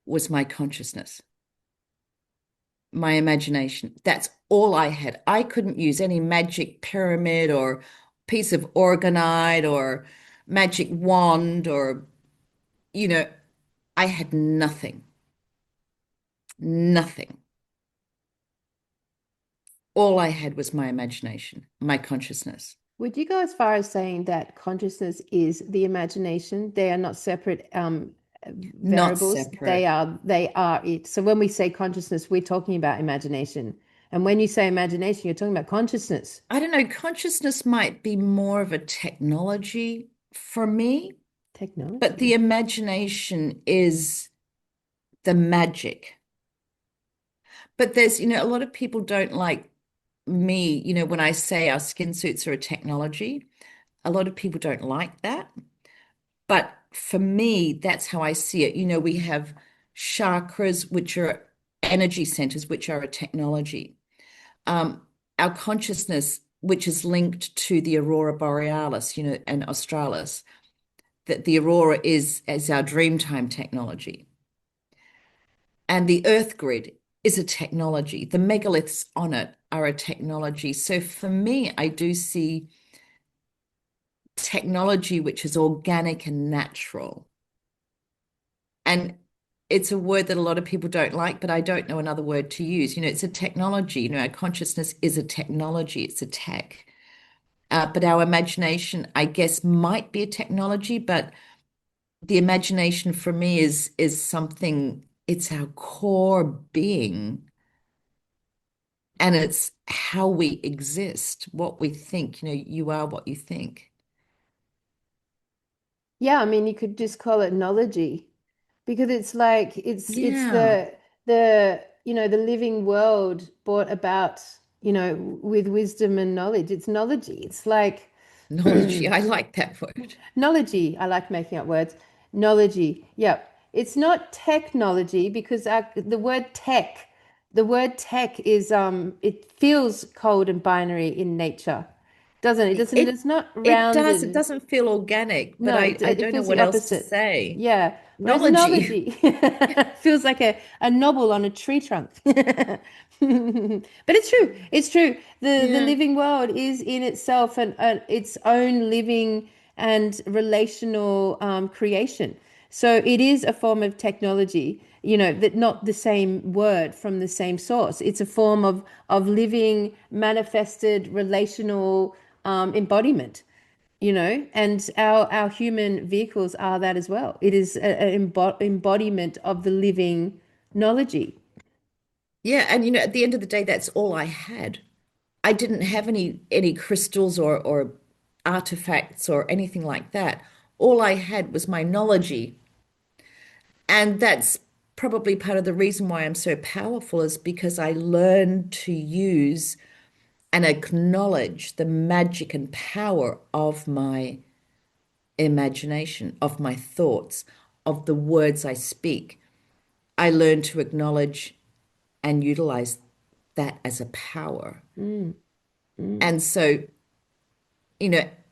was my consciousness, my imagination. That's all I had. I couldn't use any magic pyramid or piece of orgonite or magic wand or, you know, I had nothing, nothing. All I had was my imagination, my consciousness, Would you go as far as saying that consciousness is the imagination? They are not separate not variables. They separate. are it. So when we say consciousness, we're talking about imagination. And when you say imagination, you're talking about consciousness. I don't know, consciousness might be more of a technology for me, but the Technology. imagination is the magic. But there's, a lot of people don't like me, when I say our skin suits are a technology, a lot of people don't like that. But for me, that's how I see it. We have chakras, which are energy centers, which are a technology. Um, our consciousness, which is linked to the aurora borealis, and australis, that the aurora is as our dreamtime technology. And the earth grid is a technology. The megaliths on it are a technology. So for me, I do see technology which is organic and natural. And it's a word that a lot of people don't like, but I don't know another word to use. It's a technology. Our consciousness is a technology, it's a tech. But our imagination, I guess, might be a technology, but the imagination for me is something, it's our core being. And it's how we exist, what we think. You are what you think. Yeah, I mean, you could just call it knology because it's like it's Yeah. the living world brought about, with wisdom and knowledge. It's knology. It's like Knowledge. I like that word. Knology. I like making up words. Knology. Yep. It's not technology because the word tech is it feels cold and binary in nature. Doesn't it? Doesn't it? It It's not it does. It rounded. doesn't feel organic, but No, I it don't know feels the what else to opposite. say. Yeah. Whereas Knology. knology feels like a knobble on a tree trunk. But it's true. It's true. The Yeah. living world is in itself its own living and relational creation. So it is a form of technology, that not the same word from the same source. It's a form of living, manifested, relational embodiment, and our human vehicles are that as well. It is an embodiment of the living knology. Yeah, and at the end of the day, that's all I had. I didn't have any crystals or artifacts or anything like that. All I had was my knowledge. And that's probably part of the reason why I'm so powerful is because I learned to use and acknowledge the magic and power of my imagination, of my thoughts, of the words I speak. I learned to acknowledge and utilize that as a power. Mm, mm, And so,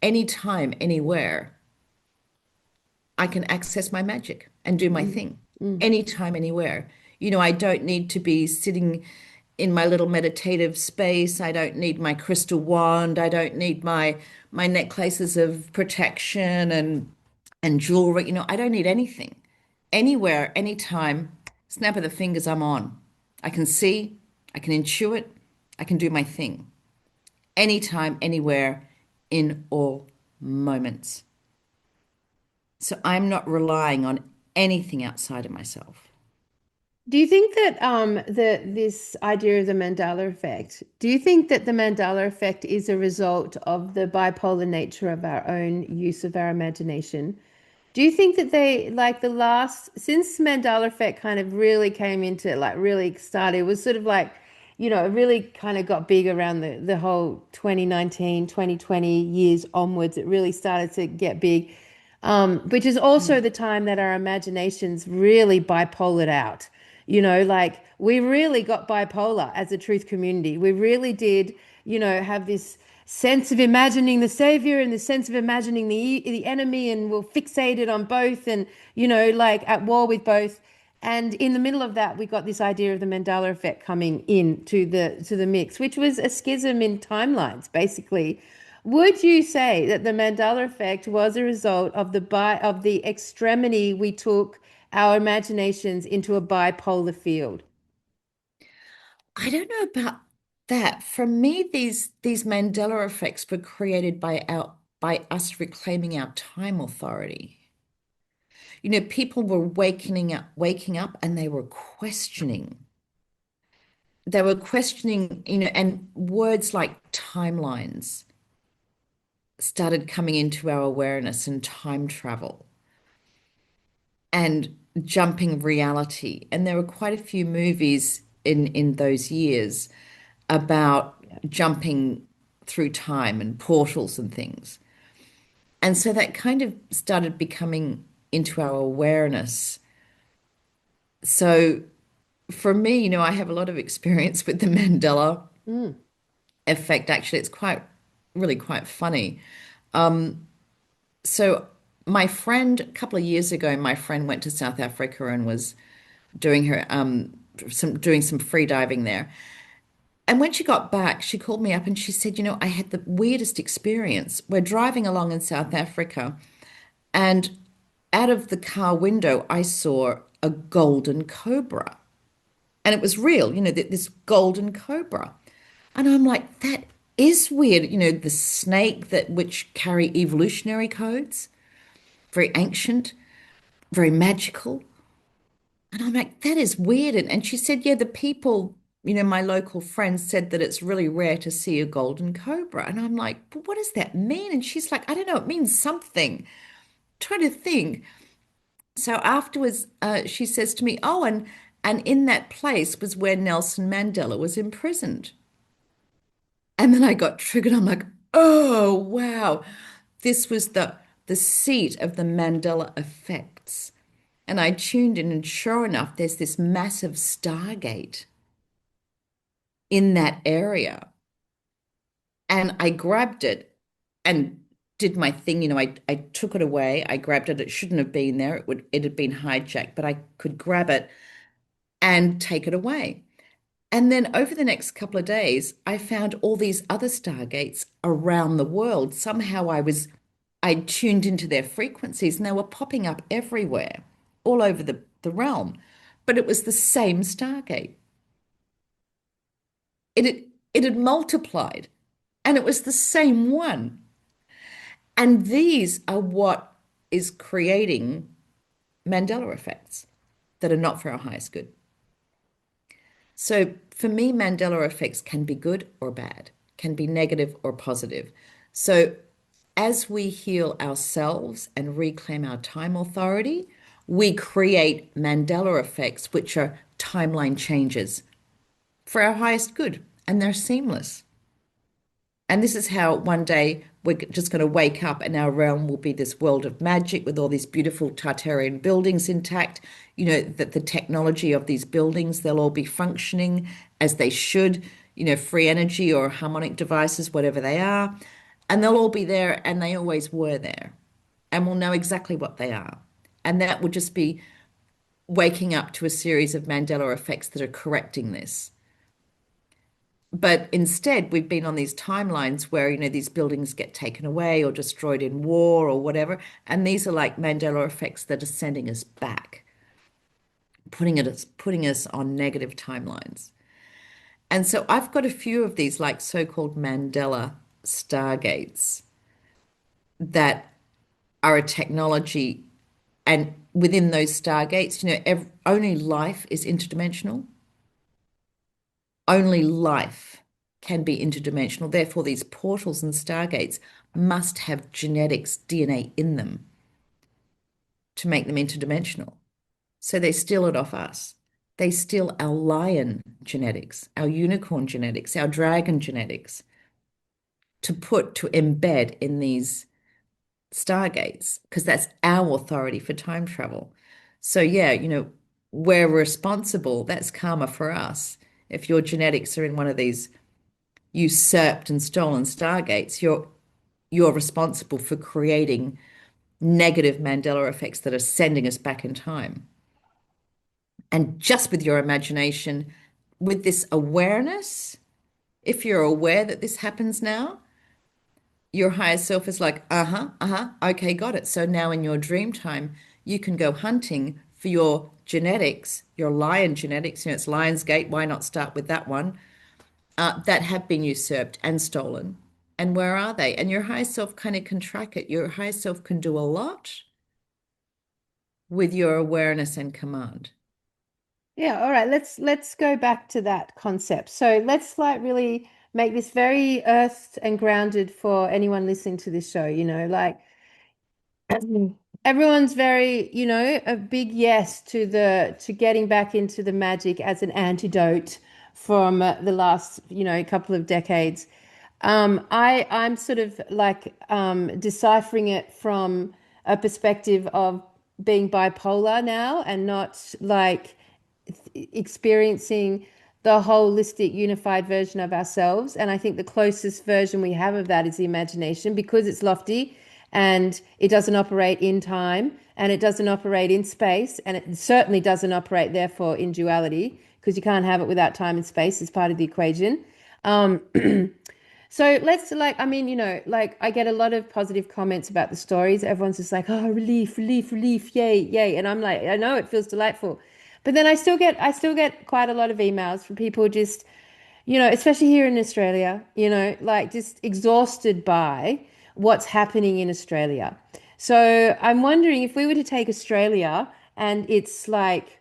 anytime, anywhere, I can access my magic and do my mm, thing mm. anytime, anywhere. I don't need to be sitting in my little meditative space. I don't need my crystal wand. I don't need my necklaces of protection and jewelry. I don't need anything. Anywhere, anytime, snap of the fingers, I'm on. I can see, I can intuit, I can do my thing. Anytime, anywhere, in all moments. So I'm not relying on anything outside of myself. Do you think that this idea of the Mandela effect, do you think that the Mandela effect is a result of the bipolar nature of our own use of our imagination? Do you think that they like the last since Mandela effect kind of really came into like really started, it was sort of like, it really kind of got big around the whole 2019, 2020 years onwards. It really started to get big. Which is also Mm. the time that our imaginations really bipolared out. Like we really got bipolar as a truth community. We really did, have this. sense of imagining the savior and the sense of imagining the enemy, and we're fixated on both, and like at war with both. And in the middle of that, we got this idea of the Mandela effect coming in to the mix, which was a schism in timelines, basically. Would you say that the Mandela effect was a result of the extremity we took our imaginations into a bipolar field? I don't know about that. For me, these Mandela effects were created by us reclaiming our time authority. People were waking up and they were questioning. They were questioning, and words like timelines started coming into our awareness, and time travel and jumping reality. And there were quite a few movies in those years about Yeah. jumping through time and portals and things. And so that kind of started becoming into our awareness. So for me, I have a lot of experience with the Mandela Mm. effect. Actually, it's really quite funny. So my friend, a couple of years ago, my friend went to South Africa and was doing her doing some free diving there. And when she got back, she called me up and she said, I had the weirdest experience. We're driving along in South Africa, and out of the car window, I saw a golden cobra. And it was real, this golden cobra. And I'm like, that is weird. The snake that which carry evolutionary codes, very ancient, very magical. And I'm like, that is weird. And she said, yeah, the people, my local friends said that it's really rare to see a golden cobra. And I'm like, but what does that mean? And she's like, I don't know, it means something. Trying to think. So afterwards, she says to me, oh, and in that place was where Nelson Mandela was imprisoned. And then I got triggered. I'm like, oh, wow. This was the seat of the Mandela effects. And I tuned in, and sure enough, there's this massive stargate in that area. And I grabbed it and did my thing. I took it away. I grabbed it. It shouldn't have been there. It had been hijacked, but I could grab it and take it away. And then over the next couple of days, I found all these other stargates around the world. Somehow I tuned into their frequencies, and they were popping up everywhere, all over the realm. But it was the same stargate. It had multiplied, and it was the same one. And these are what is creating Mandela effects that are not for our highest good. So for me, Mandela effects can be good or bad, can be negative or positive. So as we heal ourselves and reclaim our time authority, we create Mandela effects, which are timeline changes for our highest good, and they're seamless. And this is how one day we're just going to wake up and our realm will be this world of magic with all these beautiful Tartarian buildings intact. That the technology of these buildings, they'll all be functioning as they should, free energy or harmonic devices, whatever they are. And they'll all be there, and they always were there. And we'll know exactly what they are. And that would just be waking up to a series of Mandela effects that are correcting this. But instead, we've been on these timelines where, these buildings get taken away or destroyed in war or whatever. And these are like Mandela effects that are sending us back, putting us on negative timelines. And so I've got a few of these like so-called Mandela stargates that are a technology. And within those stargates, only life is interdimensional. Only life can be interdimensional. Therefore, these portals and stargates must have genetics, DNA in them to make them interdimensional. So they steal it off us. They steal our lion genetics, our unicorn genetics, our dragon genetics to embed in these stargates, because that's our authority for time travel. So yeah, we're responsible. That's karma for us. If your genetics are in one of these usurped and stolen stargates, you're responsible for creating negative Mandela effects that are sending us back in time. And just with your imagination, with this awareness, if you're aware that this happens now, your higher self is like, uh-huh, uh-huh, okay, got it. So now in your dream time, you can go hunting for your genetics, your lion genetics, it's Lion's Gate, why not start with that one, that have been usurped and stolen. And where are they? And your higher self kind of can track it. Your higher self can do a lot with your awareness and command. Yeah, all right. Let's go back to that concept. So let's like really make this very earthed and grounded for anyone listening to this show, like everyone's very, a big yes to the to getting back into the magic as an antidote from the last, couple of decades. I'm sort of like deciphering it from a perspective of being bipolar now and not like experiencing the holistic unified version of ourselves. And I think the closest version we have of that is the imagination because it's lofty and it doesn't operate in time and it doesn't operate in space and it certainly doesn't operate therefore in duality because you can't have it without time and space as part of the equation. Um, so let's like, I mean, like I get a lot of positive comments about the stories. Everyone's just like, oh, relief, relief, relief, yay, yay. And I'm like, I know it feels delightful. But then I still get quite a lot of emails from people just, especially here in Australia, like just exhausted by what's happening in Australia. So I'm wondering if we were to take Australia and it's like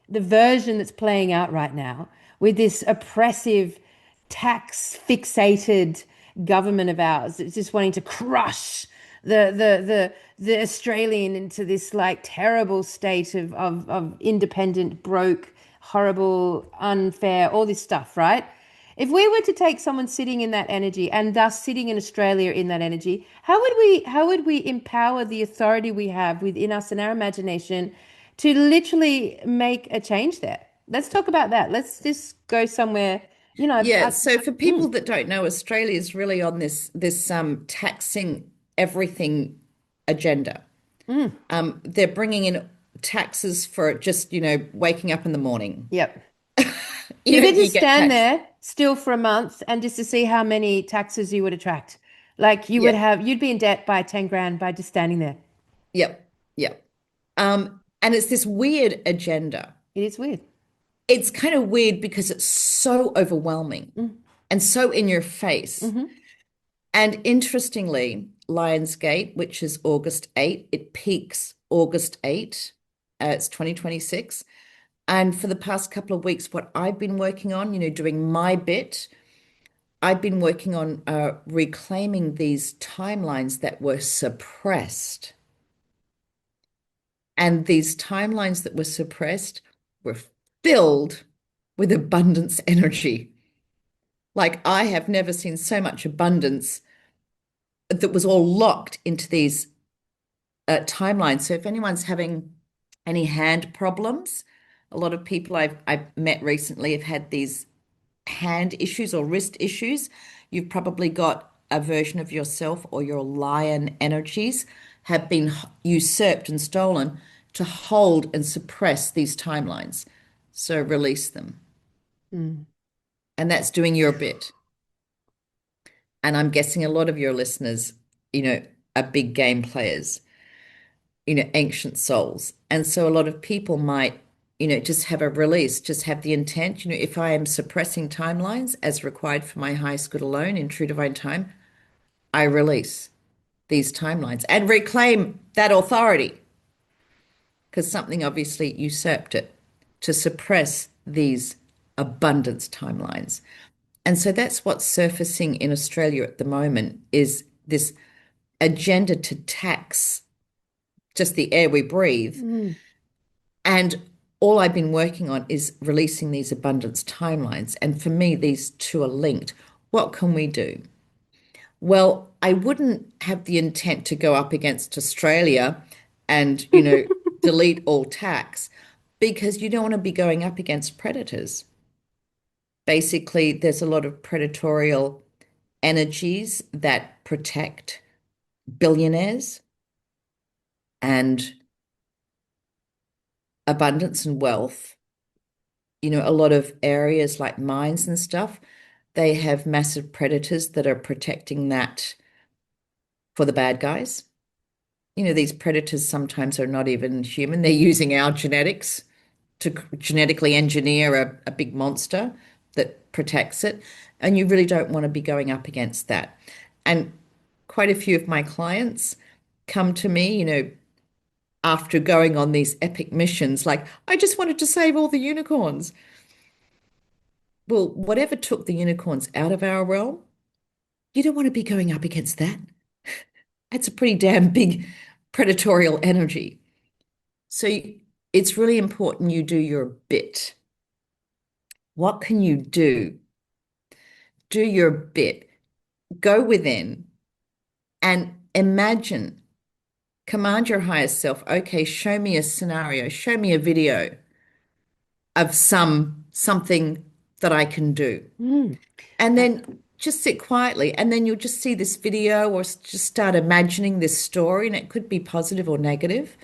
the version that's playing out right now with this oppressive, tax fixated government of ours that's just wanting to crush the Australian into this like terrible state of independent, broke, horrible, unfair, all this stuff, right? If we were to take someone sitting in that energy and thus sitting in Australia in that energy, how would we empower the authority we have within us and our imagination to literally make a change there? Let's talk about that. Let's just go somewhere, Yeah, so for people that don't know, Australia is really on this taxing everything agenda. mm, They're bringing in taxes for just, waking up in the morning. yep. You could You just get stand taxed. there still for a month and just to see how many taxes you would attract. Like Yeah, you'd be in debt by 10 grand by just standing there. yep, yep. And it's this weird agenda. It is weird. It's kind of weird because it's so overwhelming Mm, and so in your face. hmm And interestingly, Lionsgate, which is August 8, it peaks August 8. It's 2026. And for the past couple of weeks, what I've been working on, doing my bit, I've been working on reclaiming these timelines that were suppressed. And these timelines that were suppressed were filled with abundance energy. Like I have never seen so much abundance that was all locked into these timelines. So if anyone's having any hand problems, a lot of people I've met recently have had these hand issues or wrist issues. You've probably got a version of yourself or your lion energies have been usurped and stolen to hold and suppress these timelines. So release them. mm. And that's doing your bit. And I'm guessing a lot of your listeners, are big game players, ancient souls. And so a lot of people might, just have a release, just have the intent, if I am suppressing timelines as required for my highest good alone in true divine time, I release these timelines and reclaim that authority because something obviously usurped it to suppress these abundance timelines. And so that's what's surfacing in Australia at the moment is this agenda to tax just the air we breathe. Mm. And all I've been working on is releasing these abundance timelines. And for me, these two are linked. What can we do? Well, I wouldn't have the intent to go up against Australia and, delete all tax because you don't want to be going up against predators. Basically, there's a lot of predatorial energies that protect billionaires and abundance and wealth. A lot of areas like mines and stuff, they have massive predators that are protecting that for the bad guys. These predators sometimes are not even human. They're using our genetics to genetically engineer a big monster that protects it. And you really don't want to be going up against that. And quite a few of my clients come to me, after going on these epic missions, like, I just wanted to save all the unicorns. Well, whatever took the unicorns out of our realm, you don't want to be going up against that. That's a pretty damn big predatorial energy. So it's really important you do your bit. What can you do? Do your bit. Go within and imagine, command your higher self, okay, show me a scenario, show me a video of something that I can do. Mm. And then just sit quietly, and then you'll just see this video or just start imagining this story, and it could be positive or negative.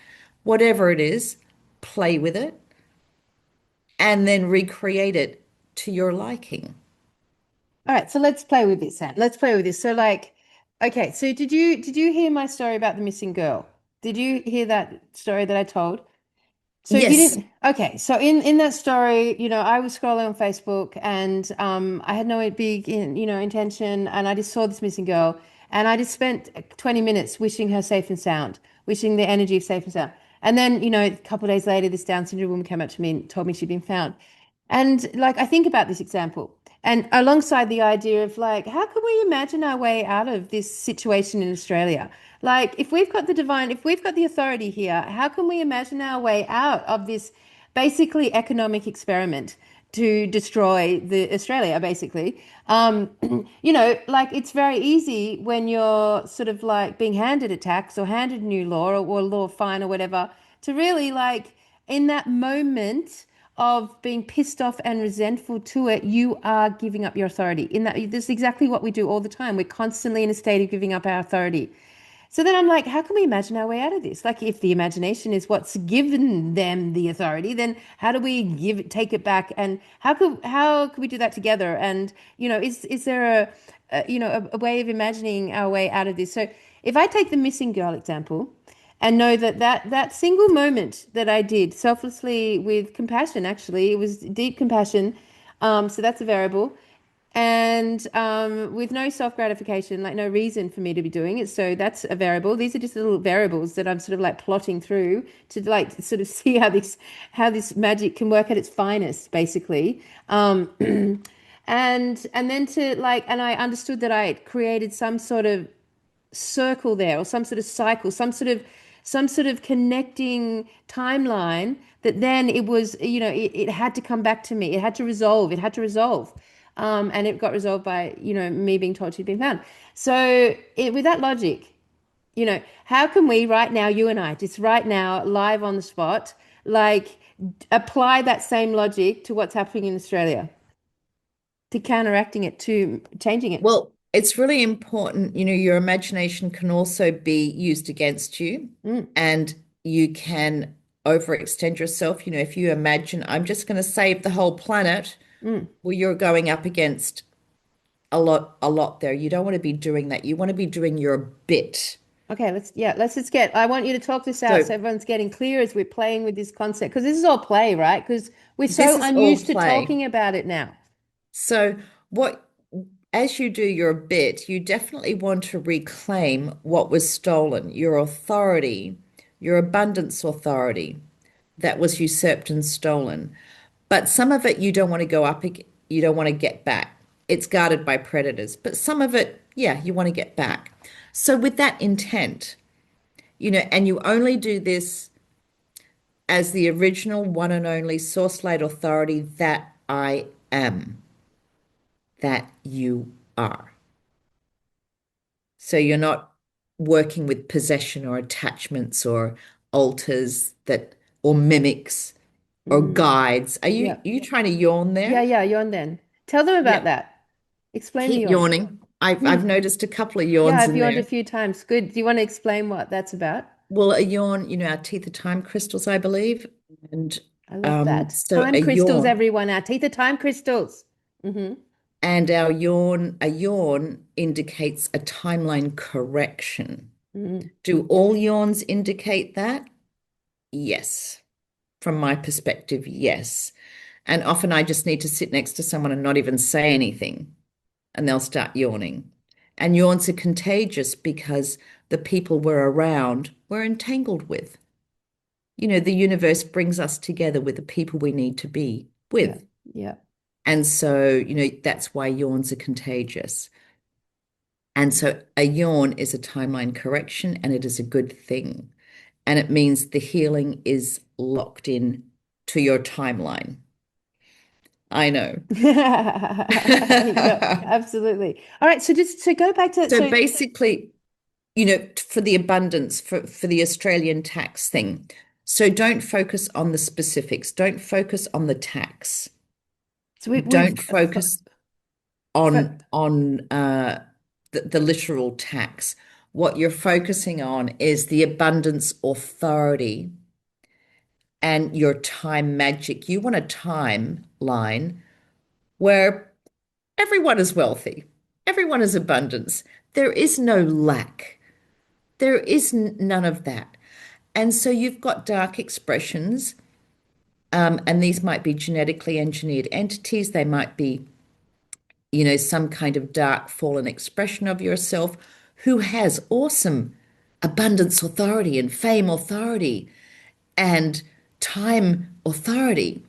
Whatever it is, play with it and then recreate it to your liking. All right, so let's play with this, Anne. Let's play with this. So like, okay, so did you hear my story about the missing girl? Did you hear that story that I told? So if you Yes. didn't, okay. So in that story, I was scrolling on Facebook and I had no big, intention, and I just saw this missing girl, and I just spent 20 minutes wishing her safe and sound, wishing the energy of safe and sound. And then, a couple of days later, this Down syndrome woman came up to me and told me she'd been found. And like I think about this example, and alongside the idea of like, how can we imagine our way out of this situation in Australia? Like, if we've got the divine, if we've got the authority here, how can we imagine our way out of this basically economic experiment to destroy the Australia, basically? Like it's very easy when you're sort of like being handed a tax or handed new law or law fine or whatever to really like in that moment of being pissed off and resentful to it, you are giving up your authority. In that, this is exactly what we do all the time. We're constantly in a state of giving up our authority. So then I'm like, how can we imagine our way out of this? Like, if the imagination is what's given them the authority, then how do we take it back? And how could we do that together? And is there a way of imagining our way out of this? So if I take the missing girl example, and know that single moment that I did selflessly with compassion, actually, it was deep compassion. So that's a variable and with no self-gratification, like no reason for me to be doing it. So that's a variable. These are just little variables that I'm sort of like plotting through to like sort of see how this magic can work at its finest, basically. And then to like, and I understood that I created some sort of circle there or some sort of cycle, some sort of connecting timeline that then it was, it had to come back to me. It had to resolve. And it got resolved by, me being told she'd been found. So with that logic, how can we right now, you and I, just right now, live on the spot, like apply that same logic to what's happening in Australia, to counteracting it, to changing it? Well, it's really important, your imagination can also be used against you, Mm, and you can overextend yourself. If you imagine, I'm just going to save the whole planet, mm. well, you're going up against a lot there. You don't want to be doing that. You want to be doing your bit. Okay, let's just I want you to talk this out so So everyone's getting clear as we're playing with this concept, because this is all play, right? Because we're this so is all unused to play. talking about it now. So what, as you do your bit, you definitely want to reclaim what was stolen, your authority, your abundance authority that was usurped and stolen. But some of it you don't want to you don't want to get back. It's guarded by predators. But some of it, yeah, you want to get back. So with that intent, and you only do this as the original one and only source light authority that I am, that you are. So you're not working with possession or attachments or alters or mimics or Mm, guides. Are you yeah. you trying to yawn Yeah, there? yeah, you're on then. Tell them about Yep. that. Explain the Keep yawn. yawning. I've noticed a couple of Yeah, yawns I've in yawned a there. few times. Good. Do you want to explain what that's about? Well, a yawn, our teeth are time crystals, I believe. And I love that. so Time crystals, everyone. Our teeth are time crystals. Hmm. a yawn indicates a timeline correction. Hmm. Do all yawns indicate that? Yes. From my perspective, yes. And often I just need to sit next to someone and not even say anything, and they'll start yawning. And yawns are contagious because the people we're around, we're entangled with. The universe brings us together with the people we need to be Yeah. with. Yeah. And so, that's why yawns are contagious. And so a yawn is a timeline correction and it is a good thing. And it means the healing is locked in to your timeline. I know. Yeah, absolutely. All right, so just to go back to So so basically, for the abundance, for the Australian tax thing. So don't focus on the specifics. Don't focus on the tax. so we've Don't focus on the literal tax. What you're focusing on is the abundance authority and your time magic. You want a timeline where everyone is wealthy, everyone is abundance. There is no lack. There is none of that. And so you've got dark expressions, and these might be genetically engineered entities. They might be, some kind of dark fallen expression of yourself who has awesome abundance authority and fame authority and time authority.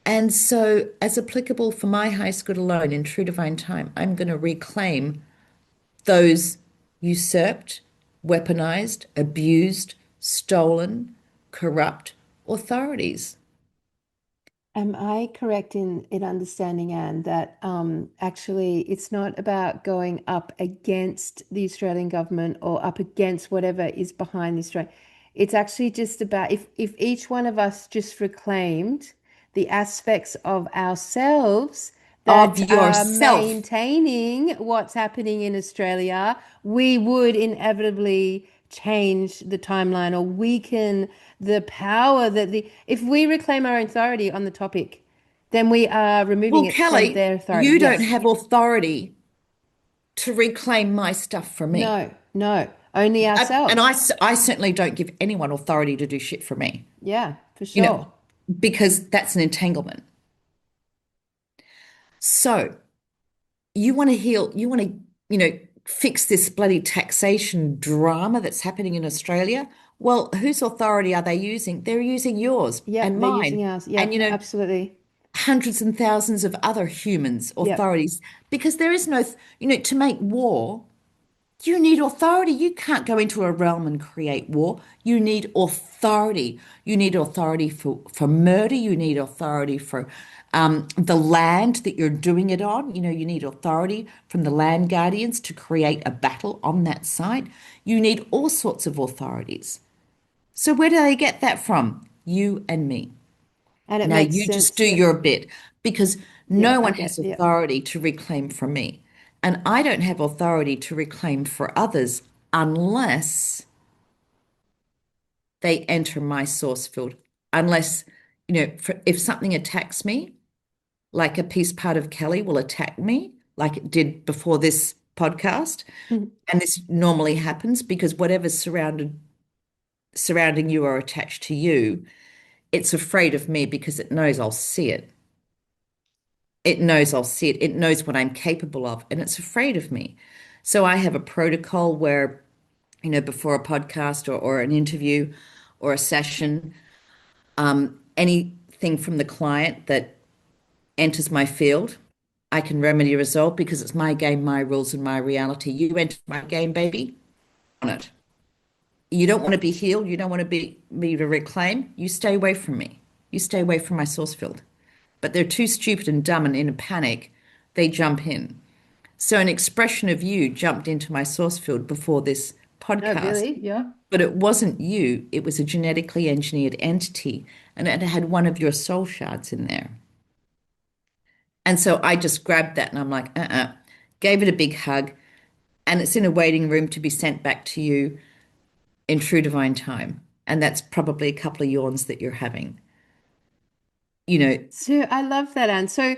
And so, as applicable for my highest good alone in true divine time, I'm going to reclaim those usurped, weaponized, abused, stolen, corrupt authorities. am I correct in understanding, Anne, that actually it's not about going up against the Australian government or up against whatever is behind the Australian. It's actually just about if each one of us just reclaimed the aspects of ourselves Of that are yourself. maintaining what's happening in Australia, we would inevitably change the timeline or weaken the power that the if we reclaim our authority on the topic, then we are removing Well, it from Kelly, their authority. you don't Yes. have authority to reclaim my stuff for me. No, no, only And ourselves. I certainly don't give anyone authority to do shit for me, Yeah, for you know, sure. because that's an entanglement. So you want to heal, you want to, fix this bloody taxation drama that's happening in Australia. Well, whose authority are they using? They're using yours Yep, and they're using mine ours. and, Yep, absolutely. hundreds and thousands of other humans' Yep. authorities, because there is no, to make war. You need authority. You can't go into a realm and create war. You need authority. You need authority for murder. You need authority for the land that you're doing it on. You need authority from the land guardians to create a battle on that site. You need all sorts of authorities. So where do they get that from? You and me. And it Now makes you just sense do that, your bit because yeah, no one okay, has yep. authority to reclaim from me. And I don't have authority to reclaim for others unless they enter my source field. Unless, if something attacks me, like a piece part of Kelly will attack me, like it did before this podcast. And this normally happens because whatever's surrounding you or attached to you, it's afraid of me because it knows I'll see it. It knows I'll see it. It knows what I'm capable of, and it's afraid of me. So I have a protocol where, before a podcast or an interview or a session, anything from the client that enters my field, I can remedy resolve because it's my game, my rules, and my reality. You enter my game, baby, on it. You don't want to be healed. You don't want to be me to reclaim. You stay away from me. You stay away from my source field. But they're too stupid and dumb and in a panic. They jump in. So an expression of you jumped into my source field before this Oh, podcast, really? Yeah. but it wasn't you. It was a genetically engineered entity, and it had one of your soul shards in there. And so I just grabbed that and I'm like, gave it a big hug, and it's in a waiting room to be sent back to you in true divine time. And that's probably a couple of yawns that you're having. You know, So I love that, Anne. So,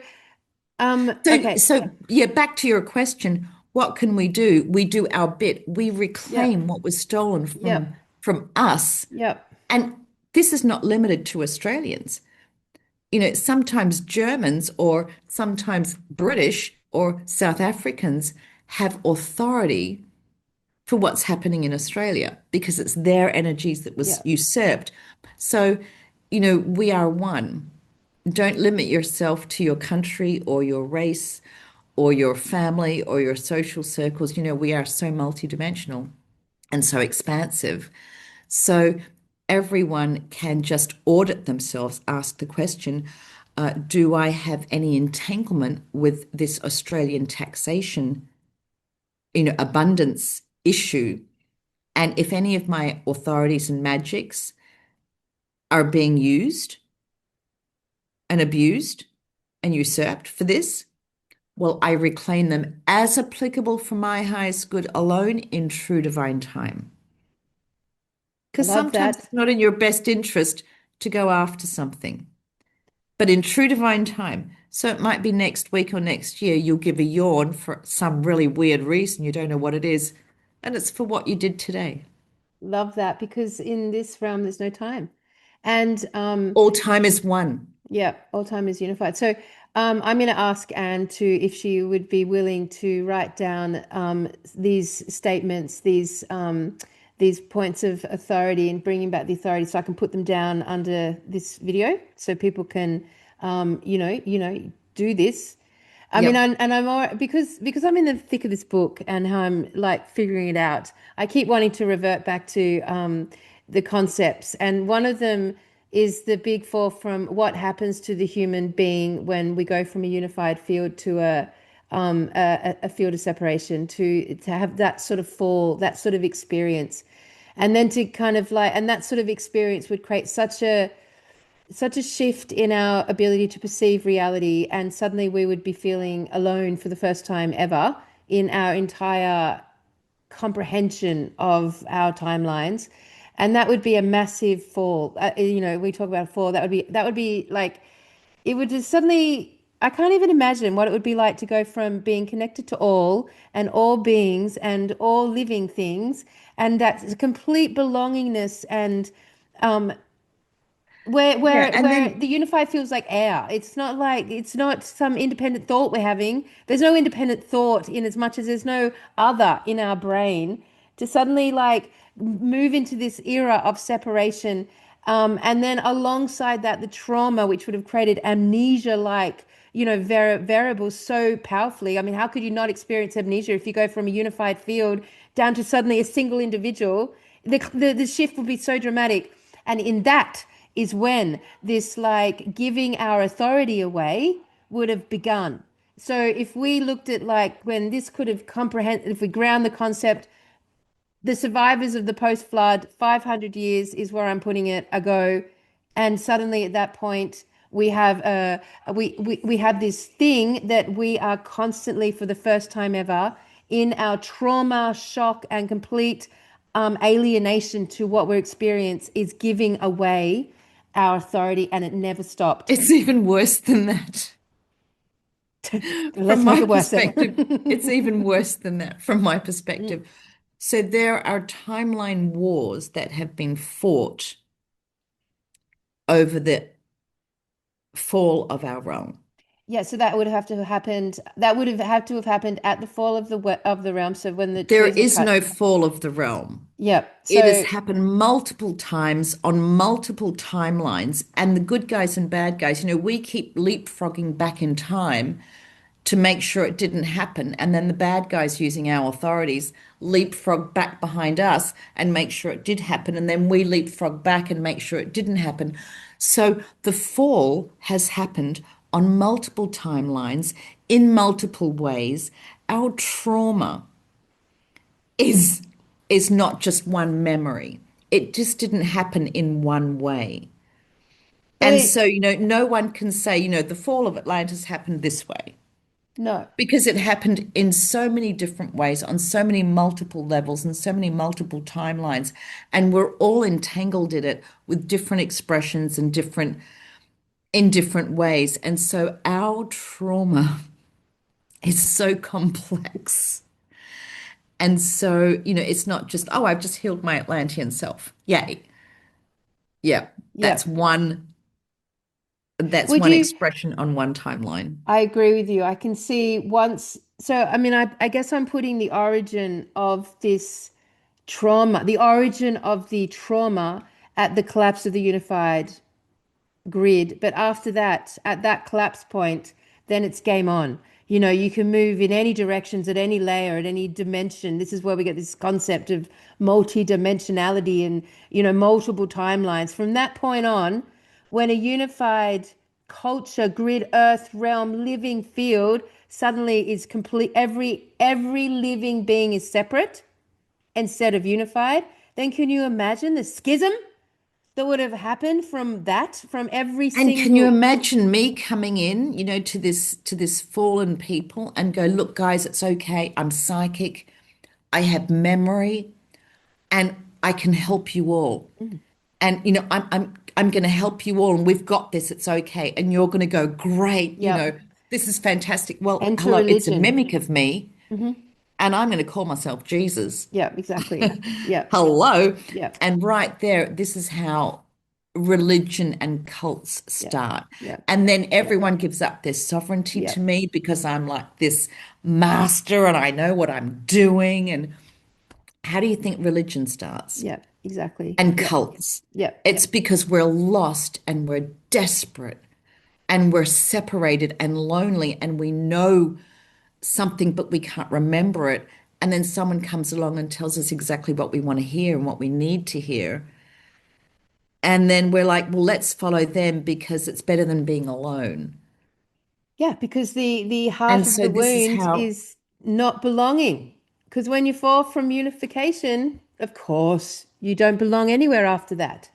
so okay. so yeah, back to your question, what can we do? We do our bit. We Yep. reclaim what was stolen Yep. from us. Yep. And this is not limited to Australians. Sometimes Germans or sometimes British or South Africans have authority for what's happening in Australia because it's their energies that was Yep. usurped. So, we are one. Don't limit yourself to your country or your race or your family or your social circles. We are so multidimensional and so expansive. So everyone can just audit themselves, ask the question, do I have any entanglement with this Australian taxation, abundance issue? And if any of my authorities and magics are being used and abused and usurped for this, well, I reclaim them as applicable for my highest good alone in true divine time. I Because love sometimes that. it's not in your best interest to go after something, but in true divine time. So it might be next week or next year, you'll give a yawn for some really weird reason. You don't know what it is. And it's for what you did today. Love that because in this realm, there's no time. And All time is one. yeah, all time is unified. So I'm going to ask Anne to if she would be willing to write down these statements, these points of authority, and bringing back the authority, so I can put them down under this video, so people can, do this. I mean, Yep. and I'm all, because I'm in the thick of this book and how I'm like figuring it out. I keep wanting to revert back to the concepts, and one of them is the big fall from what happens to the human being when we go from a unified field to a field of separation, to have that sort of fall, that sort of experience, and then to kind of like, and that sort of experience would create such a shift in our ability to perceive reality, and suddenly we would be feeling alone for the first time ever in our entire comprehension of our timelines. And that would be a massive fall. We talk about a fall. That would be like, it would just suddenly, I can't even imagine what it would be like to go from being connected to all and all beings and all living things, and that complete belongingness, and um where Yeah. where And where then the unified feels like air. It's not like, it's not some independent thought we're having. There's no independent thought in as much as there's no other in our brain to suddenly like move into this era of separation. And then alongside that, the trauma, which would have created amnesia, like, variables so powerfully. I mean, how could you not experience amnesia if you go from a unified field down to suddenly a single individual? The shift would be so dramatic. And in that is when this like giving our authority away would have begun. So if we looked at like when this could have comprehended, if we ground the concept, the survivors of the post flood, 500 years is where I'm putting it, ago. And suddenly at that point, we have we have this thing that we are constantly, for the first time ever, in our trauma, shock, and complete alienation to what we're experiencing, is giving away our authority, and it never stopped. it's even worse than that. From Let's make my it worse then. perspective, it's even worse than that from my Mm. perspective. So there are timeline wars that have been fought over the fall of our realm. Yeah, so that would have to have happened. That would have had to have happened at the fall of the realm. So when the There trees were is cut. no fall of the realm. Yep. It has So happened multiple times on multiple timelines, and the good guys and bad guys, we keep leapfrogging back in time to make sure it didn't happen. And then the bad guys using our authorities leapfrog back behind us and make sure it did happen. And then we leapfrog back and make sure it didn't happen. So the fall has happened on multiple timelines in multiple ways. Our trauma is is not just one memory. It just didn't happen in one way. But And so, it, no one can say, the fall of Atlantis happened this way no. because it happened in so many different ways, on so many multiple levels and so many multiple timelines. And we're all entangled in it with different expressions and in different ways. And so our trauma is so complex. And so, it's not just, oh, I've just healed my Atlantean self. Yay. Yeah. Yeah. That's one that's Would one you? expression on one timeline. I agree with you. I can see once. So, I mean, I guess I'm putting the origin of this trauma, the origin of the trauma at the collapse of the unified grid. But after that, at that collapse point, then it's game on. You can move in any directions at any layer, at any dimension. This is where we get this concept of multi-dimensionality and, multiple timelines. From that point on, when a unified culture, grid, earth, realm, living field suddenly is complete, every living being is separate instead of unified, then can you imagine the schism that would have happened from that, from every And can you single. imagine me coming in, to this fallen people and go, look, guys, it's okay. I'm psychic. I have memory and I can help you all. Mm, And I'm going to help you all and we've got this. It's okay. And you're going to go, great, yep. this is fantastic. Well, Enter hello, it's a religion. mimic of me Hmm. and I'm going to call myself Jesus. Yep, exactly. Yep, Hello. yep, And right there, this is how religion and cults yep, start. yep, And then yep, everyone gives up their sovereignty to yep, me because I'm like this master and I know what I'm doing. And how do you think religion starts? yep, exactly. And Yep, cults. yep, It's because we're lost and we're desperate and we're separated and lonely and we know something, but we can't remember it. And then someone comes along and tells us exactly what we want to hear and what we need to hear. And then we're like, well, let's follow them because it's better than being alone. yeah. Because the heart And of so the this is wound how, is not belonging. Because when you fall from unification, of course, you don't belong anywhere after that.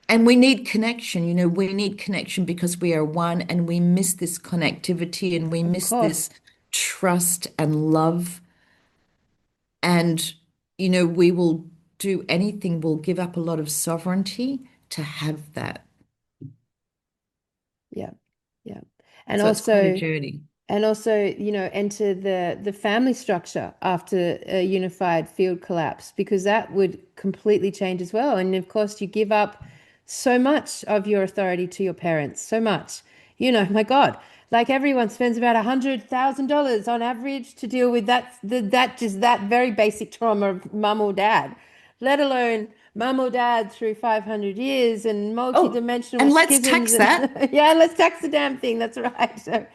and we need connection, we need connection because we are one and we miss this connectivity and we Of miss course. this trust and love. And, we will do anything, we'll give up a lot of sovereignty to have that. Yeah, yeah. And So it's quite a also, journey. enter the family structure after a unified field collapse, because that would completely change as well. And of course, you give up so much of your authority to your parents, so much. My God, like everyone spends about $100,000 on average to deal with that very basic trauma of mum or dad, let alone mum or dad through 500 years and Oh, multi-dimensional and let's schisms tax and that. yeah, let's tax the damn thing. That's right. So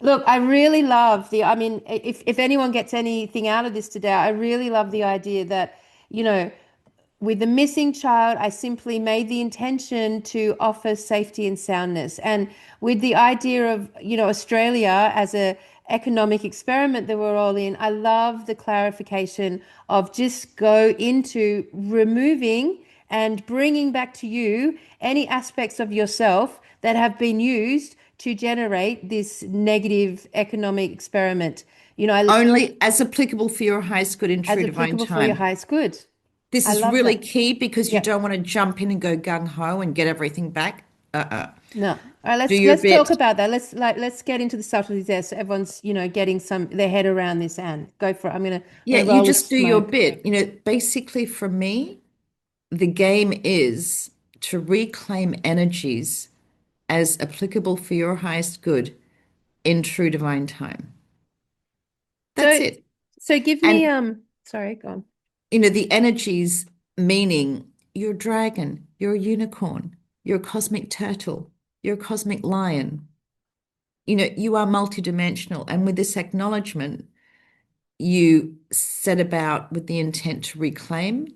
look, I really love I mean, if anyone gets anything out of this today, I really love the idea that, you know, with the missing child, I simply made the intention to offer safety and soundness. And with the idea of, Australia as a economic experiment that we're all in, I love the clarification of just go into removing and bringing back to you any aspects of yourself that have been used to generate this negative economic experiment. Only as applicable for your highest good in As true divine applicable for your time. highest good. This I is love really that. key because you Yep. don't want to jump in and go gung ho and get everything back. No. All right, Do let's your let's talk bit. about that. Let's get into the subtleties there so everyone's, getting their head around this, and go for it. I'm Yeah, gonna you roll a just do your smoke. bit. Basically for me, the game is to reclaim energies as applicable for your highest good in true divine time. That's So it. so give me And, sorry, go on. the energies meaning you're a dragon, you're a unicorn, you're a cosmic turtle, you're a cosmic lion. You are multidimensional. And with this acknowledgement, you set about with the intent to reclaim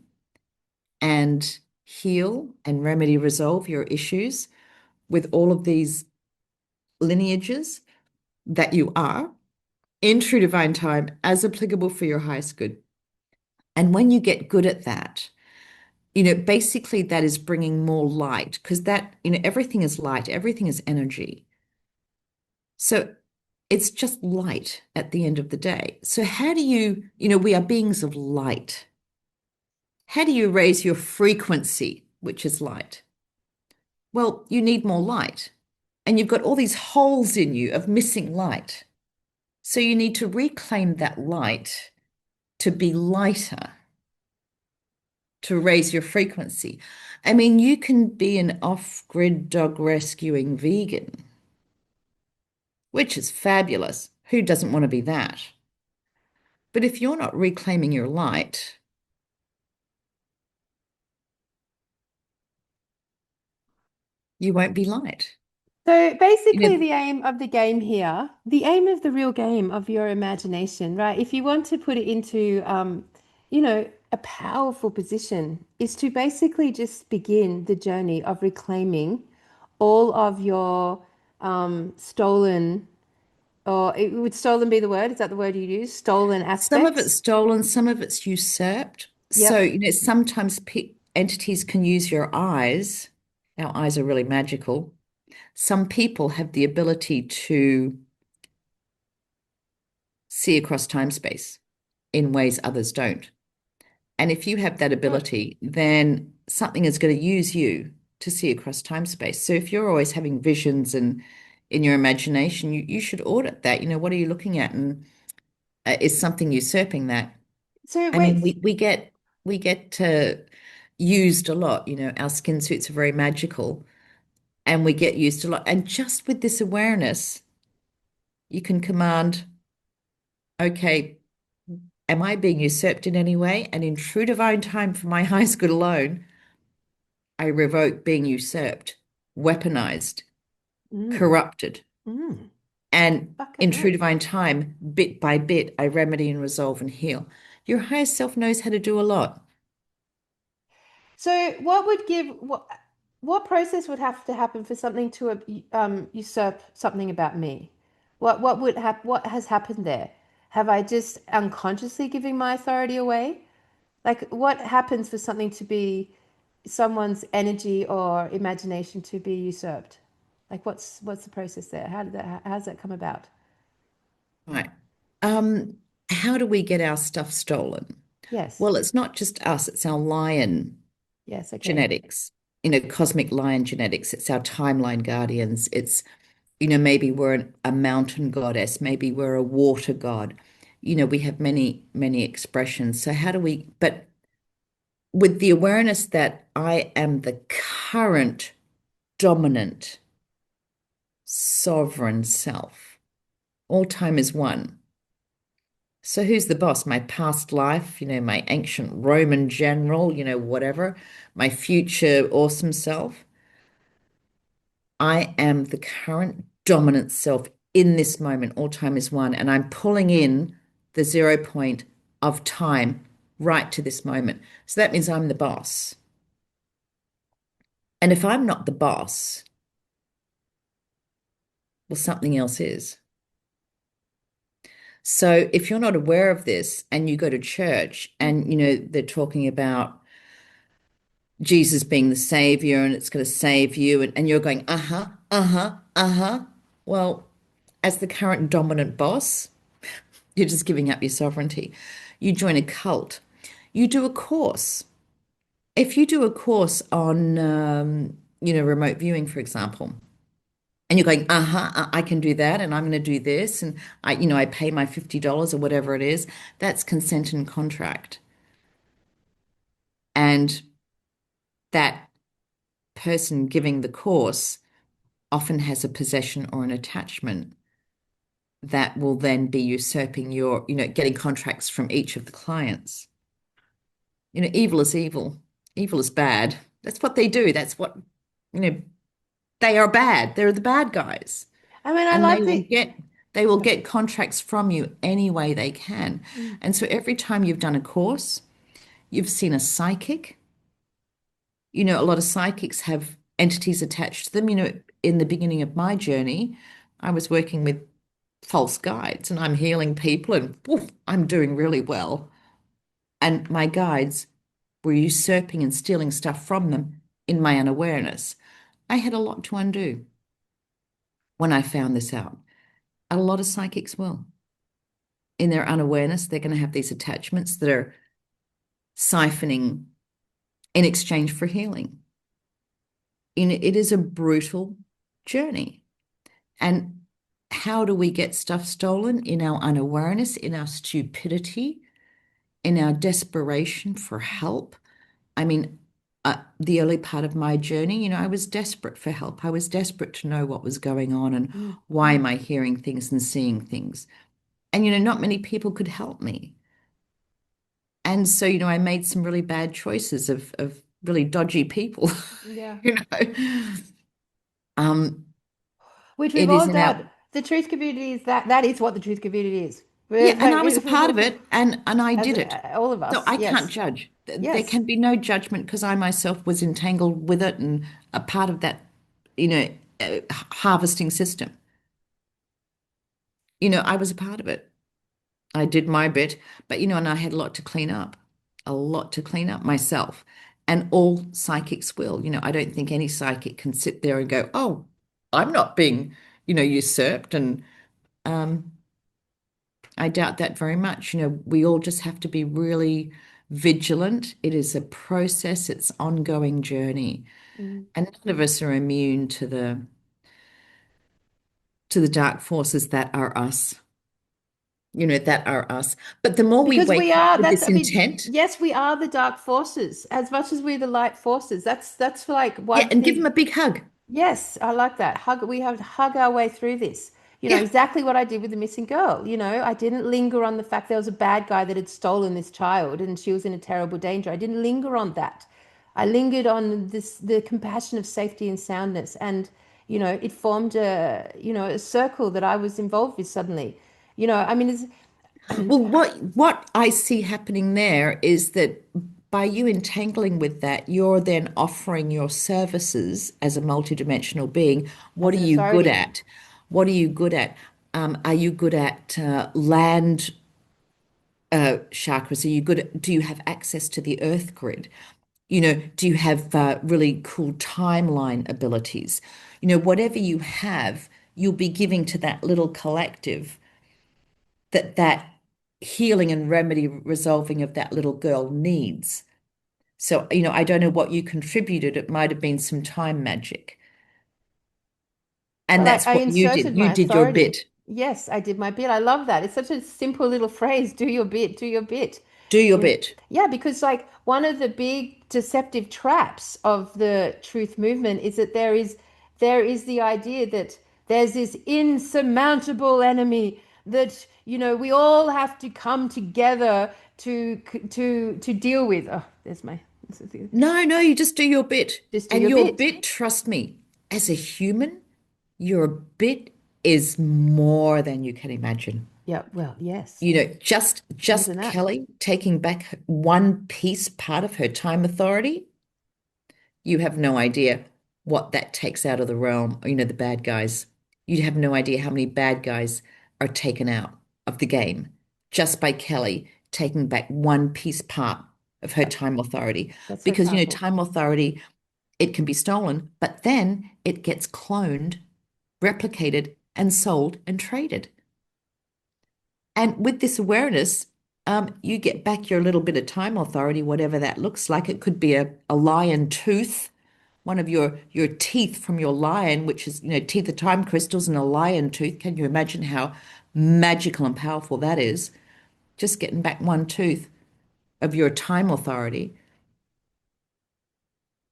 and heal and remedy, resolve your issues with all of these lineages that you are in true divine time as applicable for your highest good. And when you get good at that, basically that is bringing more light because everything is light, everything is energy. So it's just light at the end of the day. So how do we are beings of light. How do you raise your frequency, which is light? Well, you need more light. And you've got all these holes in you of missing light. So you need to reclaim that light to be lighter, to raise your frequency. I mean, you can be an off-grid dog rescuing vegan, which is fabulous. Who doesn't want to be that? But if you're not reclaiming your light, you won't be light. So You basically, know, the aim of the game here, the aim of the real game of your imagination, right? If you want to put it into, a powerful position, is to basically just begin the journey of reclaiming all of your stolen, or would stolen be the word? Is that the word you use? Stolen some of it's aspects? stolen, some of it's usurped. So, Yep. sometimes entities can use your eyes. Our eyes are really magical. Some people have the ability to see across time space in ways others don't. And if you have that ability, then something is going to use you to see across time space. So if you're always having visions and in your imagination, you should audit that. What are you looking at? And is something usurping that? So I mean, wait, we get used a lot. Our skin suits are very magical, and we get used a lot. And just with this awareness, you can command, okay, am I being usurped in any way? And in true divine time for my highest good alone, I revoke being usurped, weaponized, mm, corrupted. mm, And in true buckaroo. divine time, bit by bit, I remedy and resolve and heal. Your higher self knows how to do a lot. So, what process would have to happen for something to usurp something about me? What has happened there? Have I just unconsciously giving my authority away? Like, what happens for something to be someone's energy or imagination to be usurped? Like, what's the process there? How does that come about? Right. Um, how do we get our stuff stolen? Yes, Well, it's not just us, it's our lion yes, okay. genetics, cosmic lion genetics. It's our timeline guardians. Maybe we're a mountain goddess, maybe we're a water god. We have many, many expressions. So but with the awareness that I am the current dominant sovereign self, all time is one. So who's the boss? My past life, my ancient Roman general, whatever, my future awesome self. I am the current dominant self in this moment. All time is one. And I'm pulling in the 0 point of time right to this moment. So that means I'm the boss. And if I'm not the boss, well, something else is. So if you're not aware of this and you go to church and, they're talking about Jesus being the savior and it's going to save you, and you're going, uh-huh, uh-huh, uh-huh. Well, as the current dominant boss, you're just giving up your sovereignty. You join a cult. You do a course. If you do a course on, remote viewing, for example, and you're going, uh-huh, I can do that, and I'm going to do this, and I pay my $50 or whatever it is, that's consent and contract. And that person giving the course often has a possession or an attachment that will then be usurping getting contracts from each of the clients. Evil is evil. Evil is bad. That's what they do. That's what, you know, they are bad. They're the bad guys. I mean, I And like the. they will get contracts from you any way they can. Mm. And so every time you've done a course, you've seen a psychic. A lot of psychics have entities attached to them. In the beginning of my journey, I was working with false guides and I'm healing people and woof, I'm doing really well. And my guides were usurping and stealing stuff from them in my unawareness. I had a lot to undo when I found this out. A lot of psychics will. In their unawareness, they're going to have these attachments that are siphoning in exchange for healing. It is a brutal journey. And how do we get stuff stolen? In our unawareness, in our stupidity, in our desperation for help. I mean, the early part of my journey, I was desperate for help. I was desperate to know what was going on and Mm. why am I hearing things and seeing things. And, not many people could help me. And so, I made some really bad choices of really dodgy people, Yeah. you know. Um, Which we've it is all in our done. The truth community is that is what the truth community is. Yeah, It's and like I was a part of it and I as did it. all of So us, I can't yes. judge. There Yes. can be no judgment because I myself was entangled with it and a part of that, you know, harvesting system. I was a part of it. I did my bit, but and I had a lot to clean up myself. And all psychics will. I don't think any psychic can sit there and go, "Oh, I'm not being, usurped." And um, I doubt that very much. We all just have to be really vigilant. It is a process, it's ongoing journey. Mm. And none of us are immune to the dark forces that are us, that are us. But the more we Because wake we up are, with that's, this I mean, intent, yes, we are the dark forces as much as we're the light forces. That's like yeah, one and give them thing. a big hug. Yes, I like that. We have to hug our way through this. Yeah. Exactly what I did with the missing girl. I didn't linger on the fact there was a bad guy that had stolen this child and she was in a terrible danger. I didn't linger on that. I lingered on the compassion of safety and soundness. And, it formed a circle that I was involved with suddenly. I mean, it's, Well, what I see happening there is that by you entangling with that, you're then offering your services as a multidimensional being. What as are an you good authority. at? What are you good at? Are you good at land chakras? Are you good at, do you have access to the earth grid? Do you have really cool timeline abilities? Whatever you have, you'll be giving to that little collective that healing and remedy resolving of that little girl needs. So, I don't know what you contributed. It might have been some time magic. And Well, that's I what you inserted did. You my did your authority. bit. Yes, I did my bit. I love that. It's such a simple little phrase. Do your bit, do your bit. Do your bit. Yeah, because like one of the big deceptive traps of the truth movement is that there is the idea that there's this insurmountable enemy that we all have to come together to deal with. Oh, there's my No, no, you just do your bit. just do And your your bit. bit, trust me, as a human, your bit is more than you can imagine. Yeah, well, yes. More than Just that. Kelly taking back one piece part of her time authority, you have no idea what that takes out of the realm, the bad guys. You have no idea how many bad guys are taken out of the game just by Kelly taking back one piece part of her That, time authority. that's so Because, powerful. time authority, it can be stolen, but then it gets cloned, replicated, and sold and traded. And with this awareness, you get back your little bit of time authority, whatever that looks like. It could be a lion tooth, one of your teeth from your lion, which is, teeth of time crystals and a lion tooth. Can you imagine how magical and powerful that is? Just getting back one tooth of your time authority.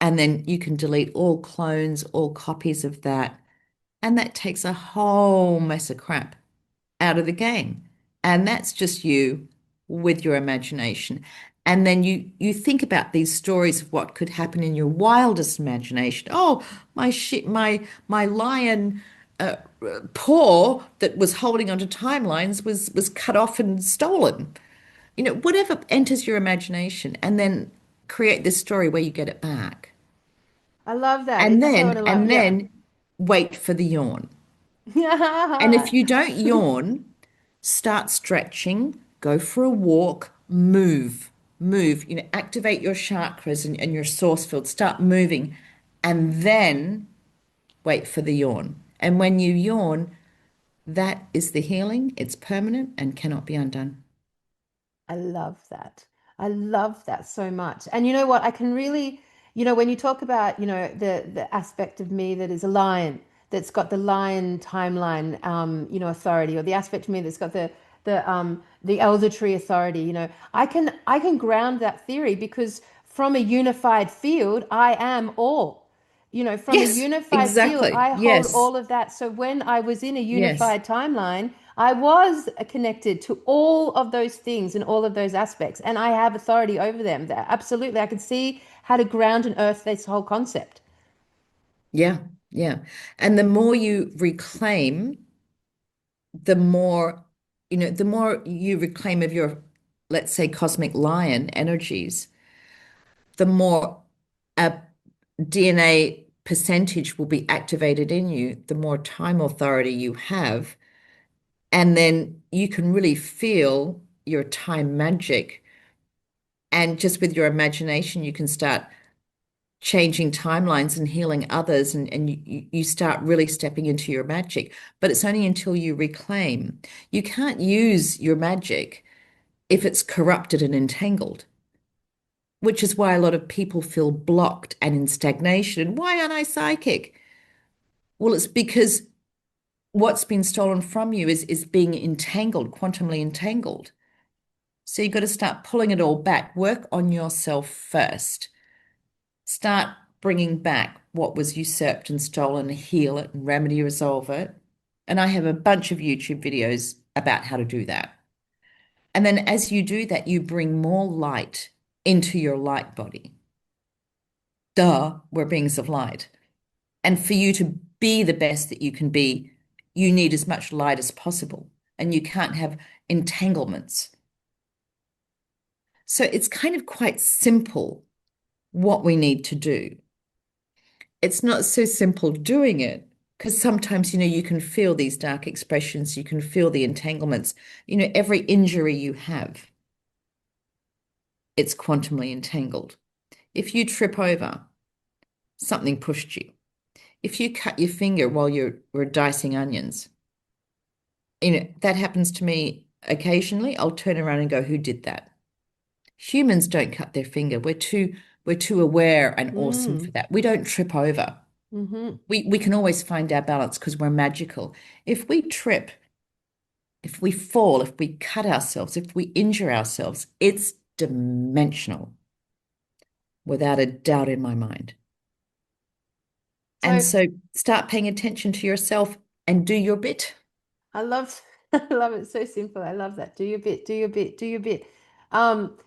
And then you can delete all clones, all copies of that. And that takes a whole mess of crap out of the game. And that's just you with your imagination. And then you think about these stories of what could happen in your wildest imagination. Oh, my lion paw that was holding onto timelines was cut off and stolen. Whatever enters your imagination, and then create this story where you get it back. I love that. And It's so then alive. and Yeah. then wait for the yawn. And if you don't yawn, start stretching, go for a walk, move, move, activate your chakras and your source field, start moving, and then wait for the yawn. And when you yawn, that is the healing. It's permanent and cannot be undone. I love that. I love that so much. And you know what? I can really, when you talk about, the aspect of me that is a lion, that's got the lion timeline, authority, or the aspect of me that's got the elder tree authority, I can ground that theory because from a unified field, I am all. From a Yes, unified field, exactly. I hold Yes, all of that. So when I was in a yes. unified timeline, I was connected to all of those things and all of those aspects, and I have authority over them. That absolutely, I can see how to ground and earth this whole concept. Yeah, yeah. And the more you reclaim, the more, the more you reclaim of your, let's say, cosmic lion energies, the more a DNA percentage will be activated in you, the more time authority you have. And then you can really feel your time magic. And just with your imagination, you can start changing timelines and healing others, and you start really stepping into your magic. But it's only until you reclaim. You can't use your magic if it's corrupted and entangled, which is why a lot of people feel blocked and in stagnation. Why aren't I psychic? Well, it's because what's been stolen from you is being entangled, quantumly entangled. So you've got to start pulling it all back. Work on yourself first. Start bringing back what was usurped and stolen, heal it and remedy, resolve it. And I have a bunch of YouTube videos about how to do that. And then as you do that, you bring more light into your light body. Duh, we're beings of light. And for you to be the best that you can be, you need as much light as possible. And you can't have entanglements. So it's kind of quite simple what we need to do. It's not so simple doing it because sometimes, you can feel these dark expressions, you can feel the entanglements. Every injury you have, it's quantumly entangled. If you trip over, something pushed you. If you cut your finger while you were dicing onions, that happens to me occasionally. I'll turn around and go, who did that? Humans don't cut their finger. We're too aware and awesome for Mm. that. We don't trip over. Mm-hmm. We can always find our balance because we're magical. If we trip, if we fall, if we cut ourselves, if we injure ourselves, it's dimensional, without a doubt in my mind. And So so start paying attention to yourself and do your bit. I love I love it. So simple. I love that. Do your bit, do your bit, do your bit. Um,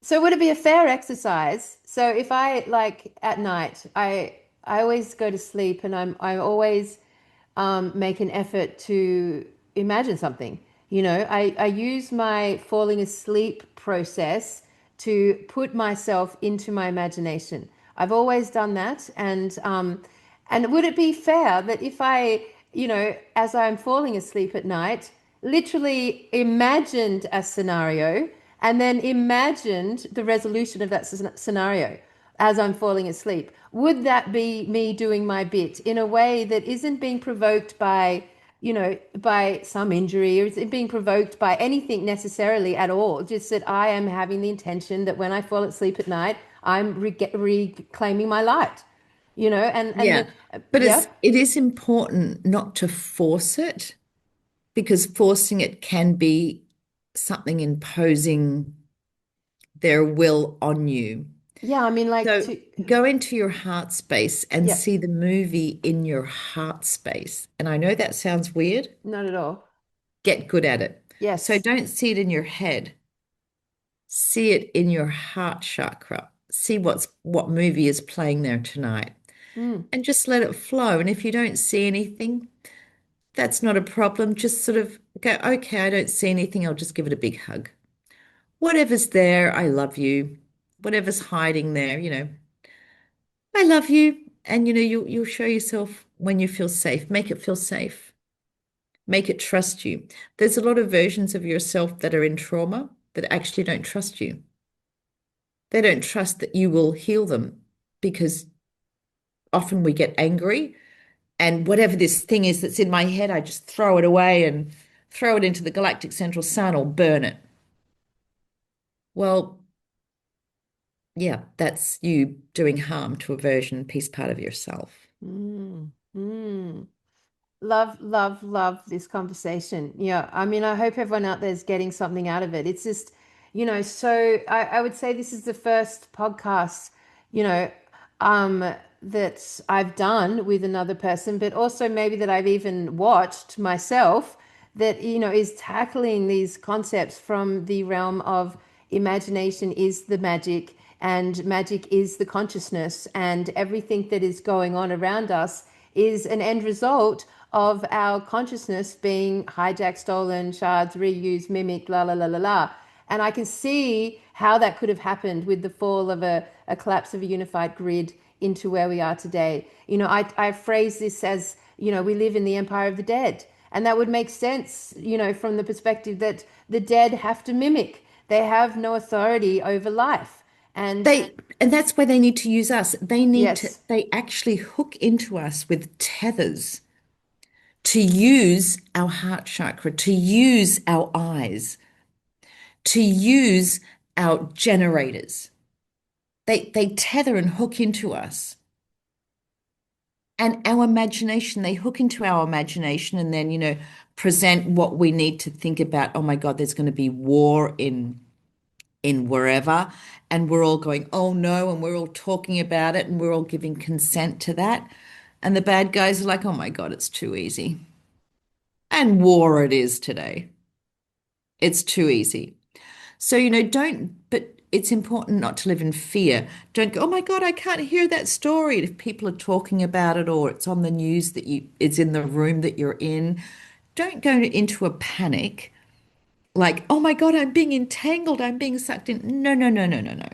so would it be a fair exercise? So if I like at night, I always go to sleep and I always make an effort to imagine something. I use my falling asleep process to put myself into my imagination. I've always done that, and would it be fair that if I, as I'm falling asleep at night, literally imagined a scenario and then imagined the resolution of that scenario as I'm falling asleep? Would that be me doing my bit in a way that isn't being provoked by some injury, or is it being provoked by anything necessarily at all? Just that I am having the intention that when I fall asleep at night, I'm reclaiming my light, and Yeah. But yeah. it is important not to force it because forcing it can be something imposing their will on you. Yeah, I mean, like So to, go into your heart space and yeah, see the movie in your heart space. And I know that sounds weird. not at all. Get good at it. So Yes. don't see it in your head. See it in your heart chakra. See what movie is playing there tonight. Mm. And just let it flow. And if you don't see anything, that's not a problem. Just sort of go, okay, I don't see anything. I'll just give it a big hug. Whatever's there, I love you. Whatever's hiding there, I love you. And you'll show yourself when you feel safe. Make it feel safe. Make it trust you. There's a lot of versions of yourself that are in trauma that actually don't trust you. They don't trust that you will heal them because often we get angry and whatever this thing is that's in my head, I just throw it away and throw it into the galactic central sun or burn it. Well, yeah, that's you doing harm to a version, piece part of yourself. Mm, mm. Love, love, love this conversation. Yeah, I mean, I hope everyone out there is getting something out of it. It's just, so I would say this is the first podcast, you know, that I've done with another person, but also maybe that I've even watched myself that, is tackling these concepts from the realm of imagination is the magic and magic is the consciousness, and everything that is going on around us is an end result of our consciousness being hijacked, stolen, shards, reused, mimicked, la la la la la. And I can see how that could have happened with the fall of a collapse of a unified grid into where we are today. I phrase this as, we live in the empire of the dead. And that would make sense, from the perspective that the dead have to mimic. They have no authority over life. And And that's where they need to use us. yes, They actually hook into us with tethers to use our heart chakra, to use our eyes, to use our generators. They tether and hook into us. And our imagination, they hook into our imagination and then, present what we need to think about. Oh my God, there's going to be war in wherever. And we're all going, oh no, and we're all talking about it and we're all giving consent to that. And the bad guys are like, oh my God, it's too easy. And war it is today. It's too easy. So, but it's important not to live in fear. Don't go, oh my God, I can't hear that story. If people are talking about it or it's on the news it's in the room that you're in, don't go into a panic like, oh my God, I'm being entangled, I'm being sucked in. No, no, no, no, no, no.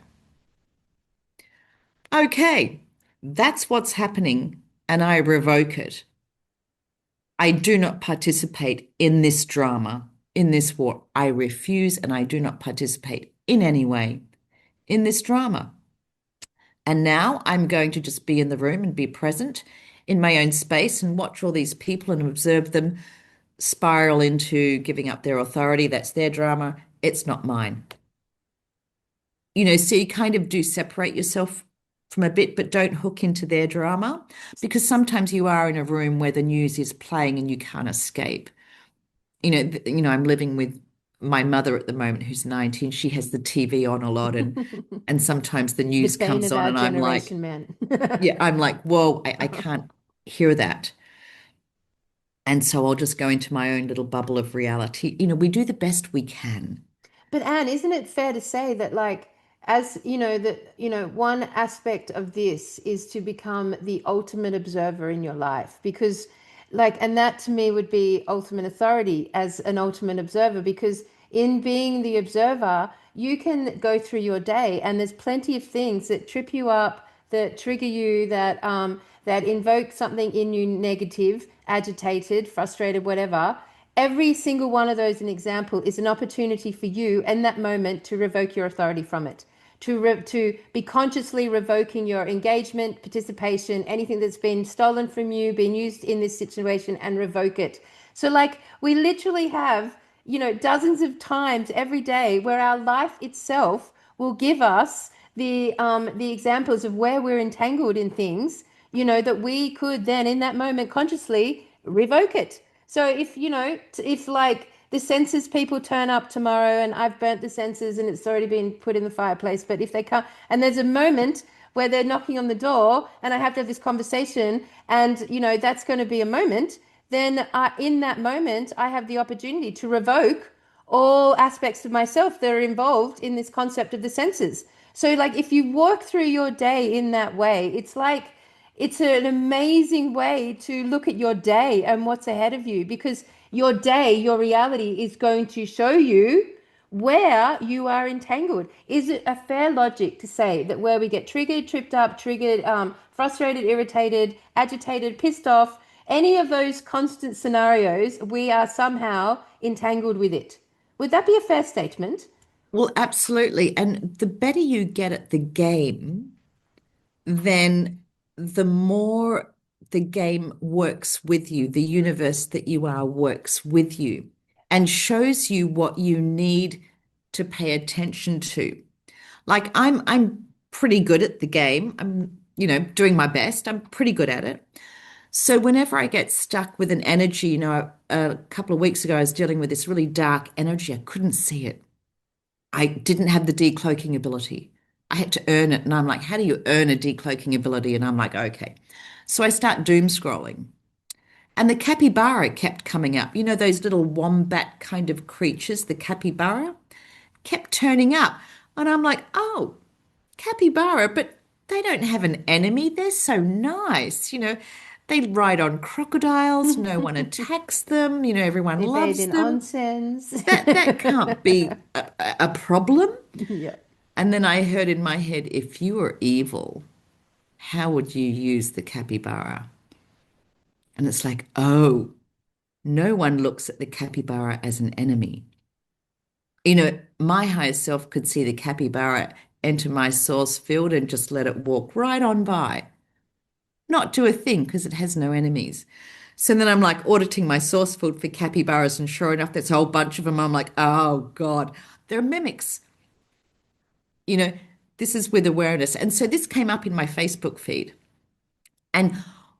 Okay, that's what's happening, and I revoke it. I do not participate in this drama, in this war. I refuse and I do not participate in any way in this drama. And now I'm going to just be in the room and be present in my own space and watch all these people and observe them spiral into giving up their authority. That's their drama. It's not mine. So you kind of do separate yourself from a bit, but don't hook into their drama because sometimes you are in a room where the news is playing and you can't escape. I'm living with my mother at the moment who's 19. She has the TV on a lot and sometimes the the news bane comes of on our and I'm like, generation, man. yeah, I'm like, whoa, I can't hear that. And so I'll just go into my own little bubble of reality. We do the best we can. But Anne, isn't it fair to say that, like, as one aspect of this is to become the ultimate observer in your life? Because, like, and that to me would be ultimate authority as an ultimate observer, because in being the observer, you can go through your day and there's plenty of things that trip you up, that trigger you, that invoke something in you negative, agitated, frustrated, whatever. Every single one of those, an example, is an opportunity for you in that moment to revoke your authority from it, to be consciously revoking your engagement, participation, anything that's been stolen from you, been used in this situation, and revoke it. So, like, we literally have, dozens of times every day where our life itself will give us the examples of where we're entangled in things, that we could then in that moment consciously revoke it. So if like the censors people turn up tomorrow and I've burnt the censors and it's already been put in the fireplace, but if they come and there's a moment where they're knocking on the door and I have to have this conversation and that's going to be a moment, then in that moment I have the opportunity to revoke all aspects of myself that are involved in this concept of the senses. So, like, if you walk through your day in that way, it's like it's an amazing way to look at your day and what's ahead of you, because your day, your reality is going to show you where you are entangled. Is it a fair logic to say that where we get triggered, tripped up, triggered, frustrated, irritated, agitated, pissed off, any of those constant scenarios, we are somehow entangled with it? Would that be a fair statement? Well, absolutely. And the better you get at the game, then the more the game works with you, the universe that you are works with you and shows you what you need to pay attention to. Like I'm pretty good at the game. I'm, doing my best. I'm pretty good at it. So whenever I get stuck with an energy, a couple of weeks ago I was dealing with this really dark energy. I couldn't see it. I didn't have the decloaking ability. I had to earn it. And I'm like, how do you earn a decloaking ability? And I'm like, okay. So I start doom scrolling. And the capybara kept coming up. You know, those little wombat kind of creatures, the capybara, kept turning up. And I'm like, oh, capybara, but they don't have an enemy. They're so nice. They ride on crocodiles. No one attacks them. Everyone They bathe loves in them. onsens. That can't be a problem. Yeah. And then I heard in my head, if you were evil, how would you use the capybara? And it's like, oh, no one looks at the capybara as an enemy. My higher self could see the capybara enter my source field and just let it walk right on by, not do a thing because it has no enemies. So then I'm like auditing my source field for capybaras, and sure enough, there's a whole bunch of them. I'm like, oh God, they're mimics. You know, this is with awareness. And so this came up in my Facebook feed. And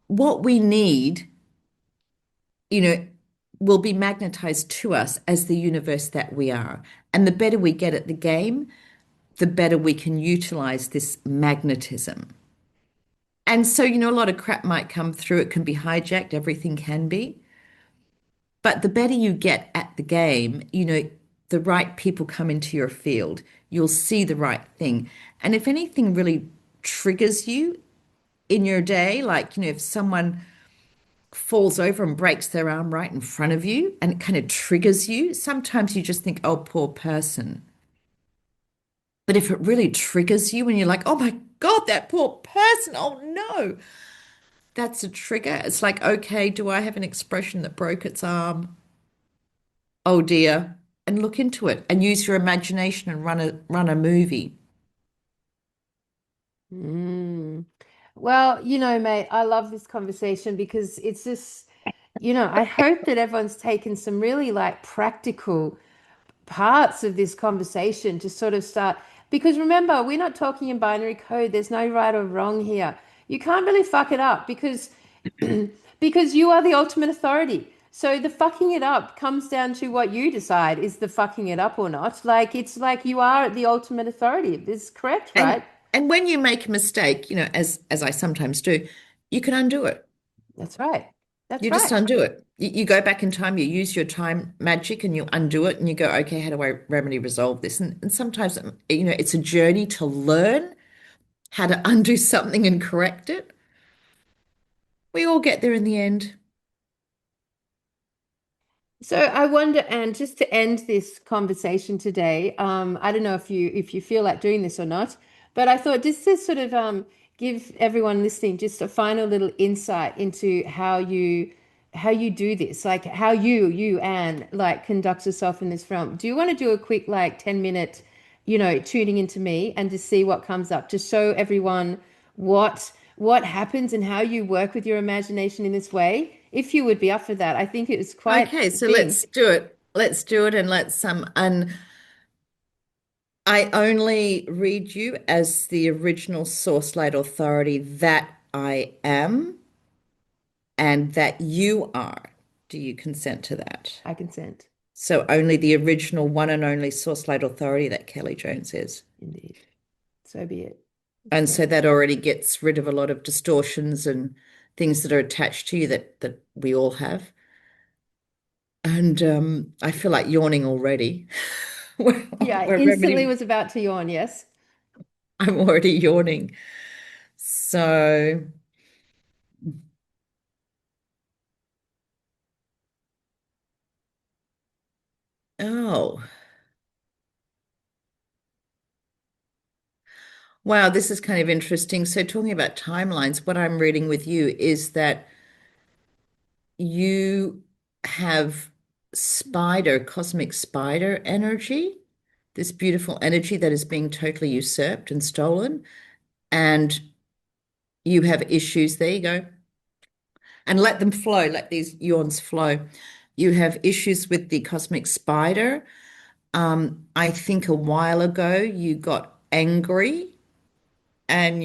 what we need, you know, will be magnetized to us as the universe that we are. And the better we get at the game, the better we can utilize this magnetism. And so, a lot of crap might come through. It can be hijacked, everything can be. But the better you get at the game, the right people come into your field, you'll see the right thing. And if anything really triggers you in your day, like, if someone falls over and breaks their arm right in front of you and it kind of triggers you, sometimes you just think, oh, poor person. But if it really triggers you and you're like, oh my God, that poor person, oh no, that's a trigger. It's like, okay, do I have an expression that broke its arm? Oh dear. And look into it and use your imagination and run a movie. Mm. Well, mate, I love this conversation because it's just, I hope that everyone's taken some really like practical parts of this conversation to sort of start. Because remember, we're not talking in binary code. There's no right or wrong here. You can't really fuck it up because because you are the ultimate authority. So the fucking it up comes down to what you decide is the fucking it up or not. Like it's like you are the ultimate authority. This is correct, And right? and when you make a mistake, as I sometimes do, you can undo it. That's right. That's You just right. undo it. You go back in time, you use your time magic and you undo it and you go, okay, how do I remedy resolve this? And sometimes, it's a journey to learn how to undo something and correct it. We all get there in the end. So I wonder, and just to end this conversation today, I don't know if you feel like doing this or not, but I thought just to sort of give everyone listening just a final little insight into how you do this, like how you Anne like conduct yourself in this realm. Do you want to do a quick like 10-minute, tuning into me and just see what comes up, just show everyone what happens and how you work with your imagination in this way? If you would be up for that, I think it was quite Okay, so thing. let's do it. Let's do it and and I only read you as the original source light authority that I am and that you are. Do you consent to that? I consent. So only the original one and only source light authority that Kelly Jones is. Indeed. So be it. And So so that already gets rid of a lot of distortions and things that are attached to you that we all have. And I feel like yawning already. We're, yeah, I we're instantly remedying. was about to yawn, yes. I'm already yawning. So, oh, wow, this is kind of interesting. So, talking about timelines, what I'm reading with you is that you have spider, cosmic spider energy. this beautiful energy that is being totally usurped and stolen, and you have issues. There you go. And let them flow, let these yawns flow. You have issues with the cosmic spider. I think a while ago you got angry and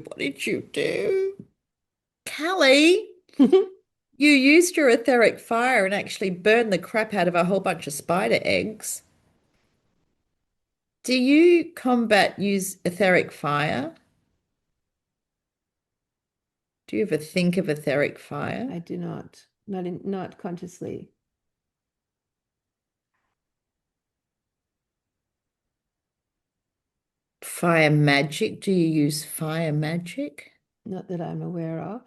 what did you do? Callie, you used your etheric fire and actually burned the crap out of a whole bunch of spider eggs. Do you combat use etheric fire? Do you ever think of etheric I fire? do not, not consciously. Fire magic? Do you use fire magic? Not that I'm aware of.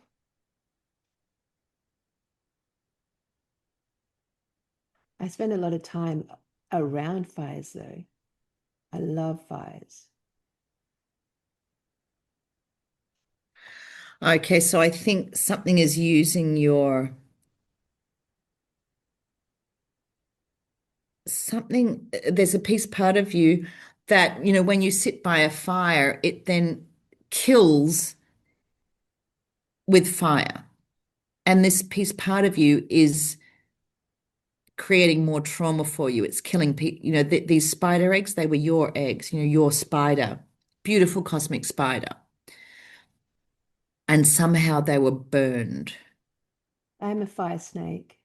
I spend a lot of time around fires, though. I love fires. Okay, so I think something is using your something, there's a piece part of you that, when you sit by a fire, it then kills with fire. And this piece part of you is creating more trauma for you. It's killing people. These spider eggs, they were your eggs, your spider, beautiful cosmic spider. And somehow they were burned. I'm a fire snake.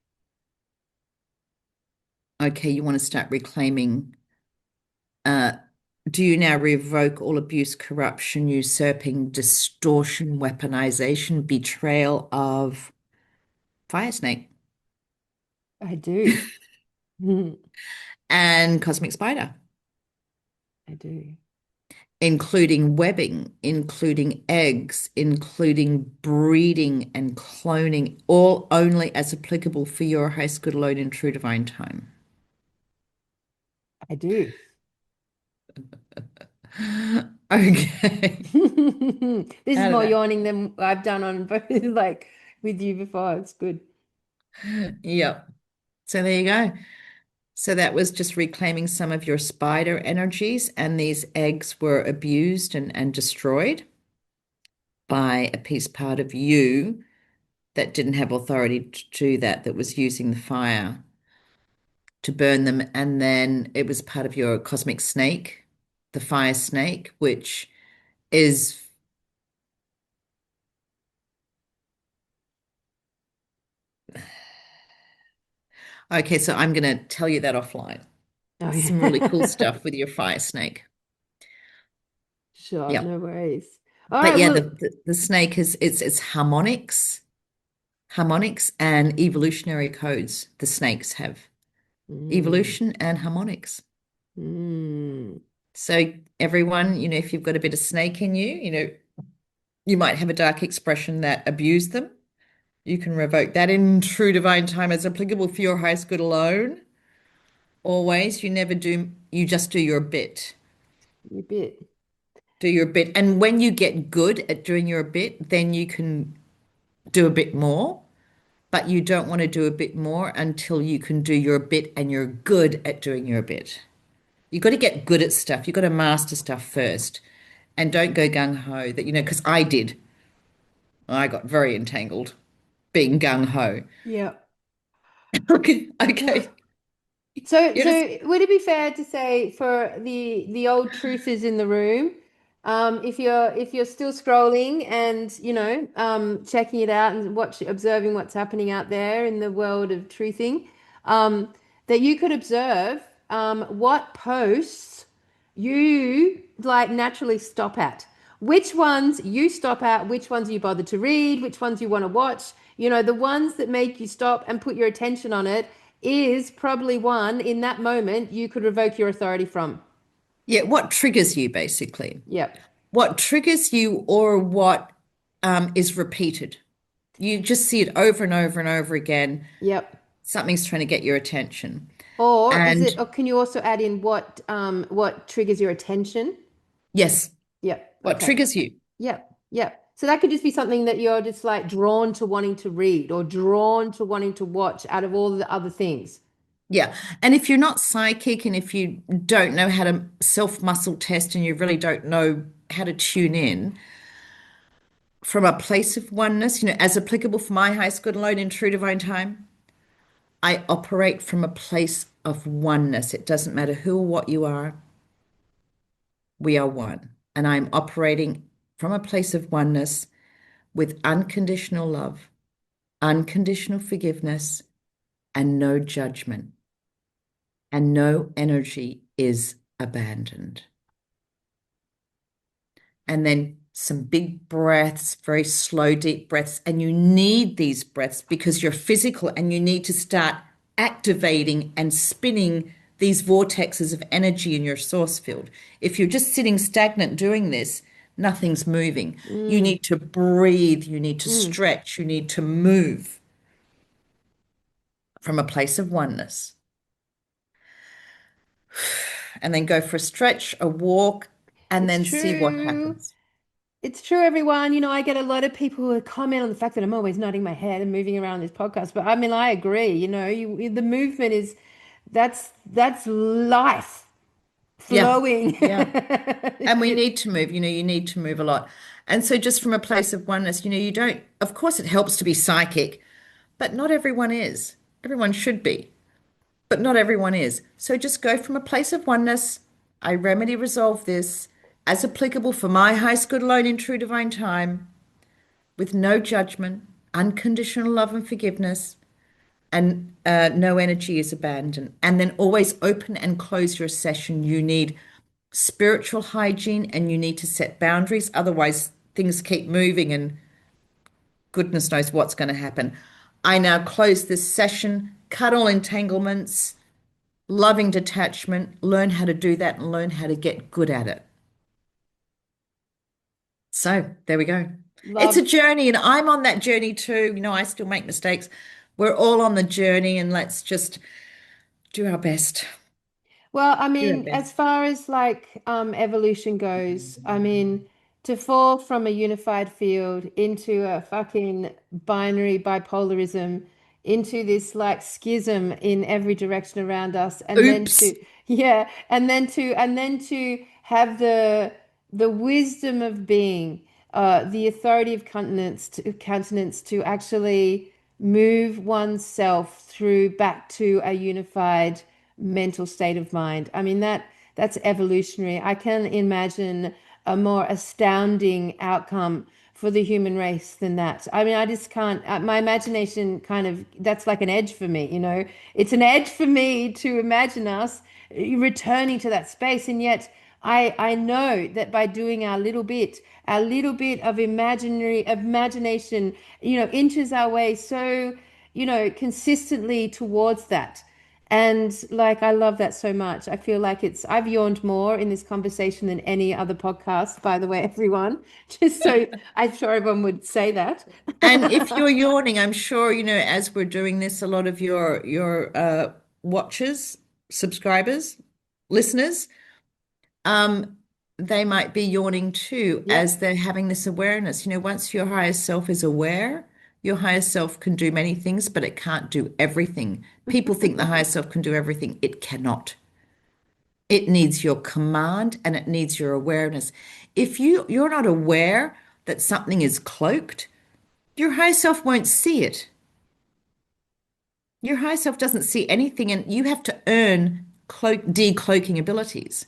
Okay, you want to start reclaiming. Uh, do you now revoke all abuse, corruption, usurping, distortion, weaponization, betrayal of fire snake I do. I and cosmic spider, do. including webbing, including eggs, including breeding and cloning, all only as applicable for your highest good alone in true divine time? I do. Okay. This is How did more that? yawning than I've done on both, like with you before. It's good. Yep. So there you go. So that was just reclaiming some of your spider energies, and these eggs were abused and destroyed by a piece part of you that didn't have authority to do that, that was using the fire to burn them. And then it was part of your cosmic snake, the fire snake, which is okay. So I'm going to tell you that offline. Oh, Some really cool yeah. stuff with your fire snake. Sure, Yep. no worries. All But right, yeah, well, the snake is it's harmonics and evolutionary codes. The snakes have mm, evolution and harmonics. mm, So everyone, if you've got a bit of snake in you, you might have a dark expression that abused them. You can revoke that in true divine time as applicable for your highest good alone. Always, you just do your bit. you bit. Do your bit. And when you get good at doing your bit, then you can do a bit more. But you don't want to do a bit more until you can do your bit and you're good at doing your bit. You've got to get good at stuff. You've got to master stuff first. And don't go gung ho that, because I did. I got very entangled being gung ho. Yeah. Okay. Okay. So, Yes. would it be fair to say for the old truthers in the room, if you're still scrolling and checking it out and observing what's happening out there in the world of truthing, um, that you could observe what posts you like naturally stop at. Which ones you stop at, which ones you bother to read, which ones you want to watch. The ones that make you stop and put your attention on it is probably one in that moment you could revoke your authority from. Yeah. What triggers you, basically? Yep. What triggers you or what is repeated? You just see it over and over and over again. Yep. Something's trying to get your attention. Or And can you also add in what triggers your attention? yes, Yep. what Okay. triggers you? Yep. Yep. So that could just be something that you're just like drawn to wanting to read or drawn to wanting to watch out of all the other things. Yeah. And if you're not psychic and if you don't know how to self-muscle test and you really don't know how to tune in from a place of oneness, as applicable for my high school alone in True Divine Time, I operate from a place of oneness. It doesn't matter who or what you are, we are one. And I'm operating from a place of oneness with unconditional love, unconditional forgiveness, and no judgment. And no energy is abandoned. And then some big breaths, very slow, deep breaths. And you need these breaths because you're physical and you need to start activating and spinning these vortexes of energy in your source field. If you're just sitting stagnant doing this, nothing's moving. You Mm, need to breathe, you need to mm. stretch, you need to move from a place of oneness. And then go for a stretch, a walk, and It's then see what true. happens. It's true, everyone. I get a lot of people who comment on the fact that I'm always nodding my head and moving around this podcast. But I mean, I agree. The movement is that's life Yeah, flowing. yeah. And we need to move, you need to move a lot. And so, just from a place of oneness, you don't, of course, it helps to be psychic, but not everyone is. Everyone should be, but not everyone is. So, just go from a place of oneness. I remedy resolve this as applicable for my high school alone in True Divine Time with no judgment, unconditional love and forgiveness, and no energy is abandoned. And then always open and close your session. You need spiritual hygiene and you need to set boundaries. Otherwise, things keep moving and goodness knows what's going to happen. I now close this session, cut all entanglements, loving detachment, learn how to do that and learn how to get good at it. So there we go. It's a Love. journey, and I'm on that journey too. I still make mistakes. We're all on the journey, and let's just do our best. Well, I Do our mean, best. as far as like evolution goes, I mean, to fall from a unified field into a fucking binary bipolarism, into this like schism in every direction around us, and then Oops. to yeah, and then to have the wisdom of being, the authority of countenance to actually move oneself through back to a unified mental state of mind. I mean that's evolutionary. I can imagine a more astounding outcome for the human race than that. I mean, I just can't. My imagination kind of that's like an edge for me. It's an edge for me to imagine us returning to that space, and yet I know that by doing our little bit of imaginary imagination, inches our way so consistently towards that. And like, I love that so much. I feel like I've yawned more in this conversation than any other podcast, by the way, everyone. Just so I'm sure everyone would say that. And if you're yawning, I'm sure, as we're doing this, a lot of your watchers, subscribers, listeners, um, they might be yawning too as Yep. they're having this awareness. Once your higher self is aware, your higher self can do many things, but it can't do everything. People think the higher self can do everything. It cannot. It needs your command and it needs your awareness. If you're not aware that something is cloaked, your higher self won't see it. Your higher self doesn't see anything, and you have to earn decloaking abilities.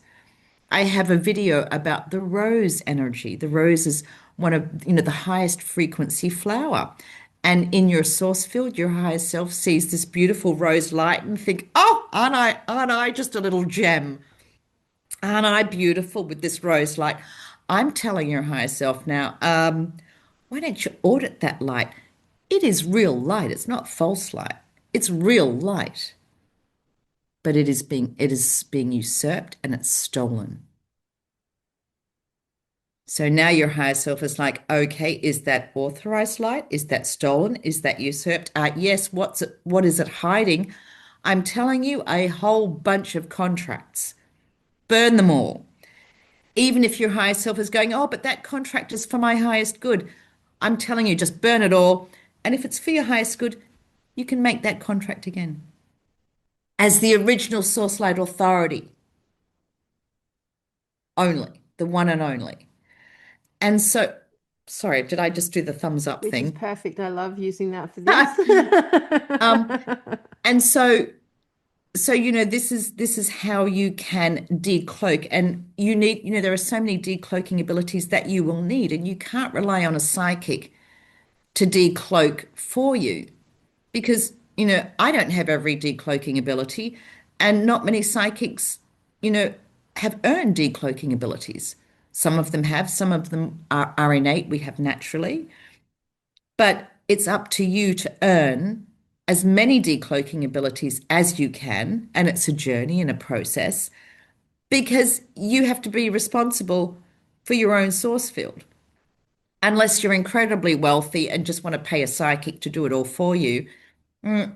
I have a video about the rose energy. The rose is one of, the highest frequency flower. And in your source field, your higher self sees this beautiful rose light and think, oh, aren't I just a little gem? Aren't I beautiful with this rose light? I'm telling your higher self now, why don't you audit that light? It is real light. It's not false light. It's real light, but it is being usurped and it's stolen. So now your higher self is like, okay, is that authorized light? Is that stolen? Is that usurped? Yes, what is it hiding? I'm telling you, a whole bunch of contracts. Burn them all. Even if your higher self is going, oh, but that contract is for my highest good. I'm telling you, just burn it all. And if it's for your highest good, you can make that contract again. as the original source light authority only, the one and only. And so, sorry, did I just do the thumbs up Which is thing? perfect. I love using that for this. Um, and so this is how you can decloak, and there are so many decloaking abilities that you will need, and you can't rely on a psychic to decloak for you because I don't have every decloaking ability, and not many psychics you know have earned decloaking abilities. Some of them have, some of them are innate, we have naturally, but it's up to you to earn as many decloaking abilities as you can, and it's a journey and a process because you have to be responsible for your own source field. Unless you're incredibly wealthy and just want to pay a psychic to do it all for you, There's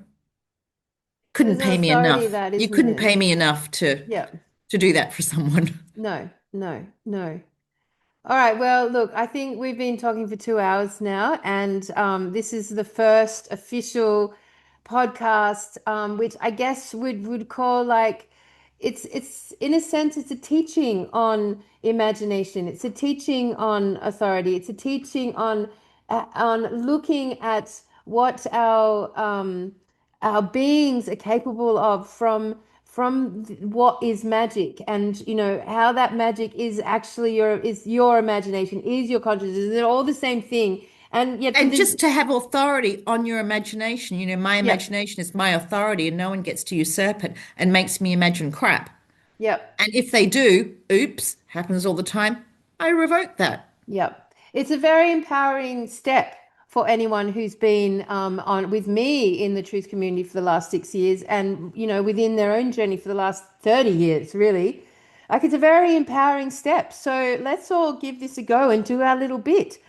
couldn't an pay me authority enough. that, You isn't couldn't there? pay me enough to Yeah. to do that for someone. No, no, no. All right. Well, look, I think we've been talking for 2 hours now, and this is the first official podcast, which I guess would call like it's in a sense it's a teaching on imagination. It's a teaching on authority. It's a teaching on looking at what our beings are capable of from what is magic, and how that magic is actually your imagination, is your consciousness. They're all the same thing, and yet for And the just to have authority on your imagination, my yep, imagination is my authority and no one gets to usurp it and makes me imagine crap. yep. And if they do, oops, happens all the time, I revoke that. Yep. It's a very empowering step for anyone who's been on with me in the truth community for the last 6 years, and within their own journey for the last 30 years, really. Like, it's a very empowering step. So let's all give this a go and do our little bit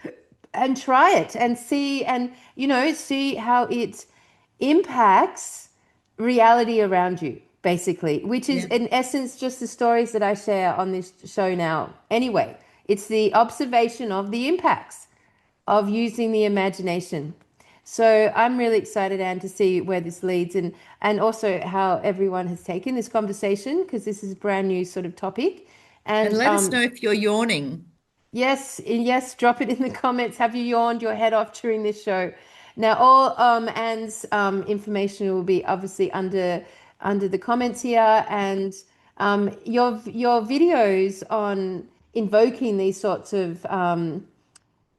and try it and see, and see how it impacts reality around you, basically, which is Yeah. in essence just the stories that I share on this show now. Anyway, it's the observation of the impacts of using the imagination. So I'm really excited, Anne, to see where this leads, and also how everyone has taken this conversation, because this is a brand new sort of topic. And And let us know if you're yawning. yes, yes, drop it in the comments. Have you yawned your head off during this show? Now, all Anne's information will be obviously under the comments here, and your videos on invoking these sorts of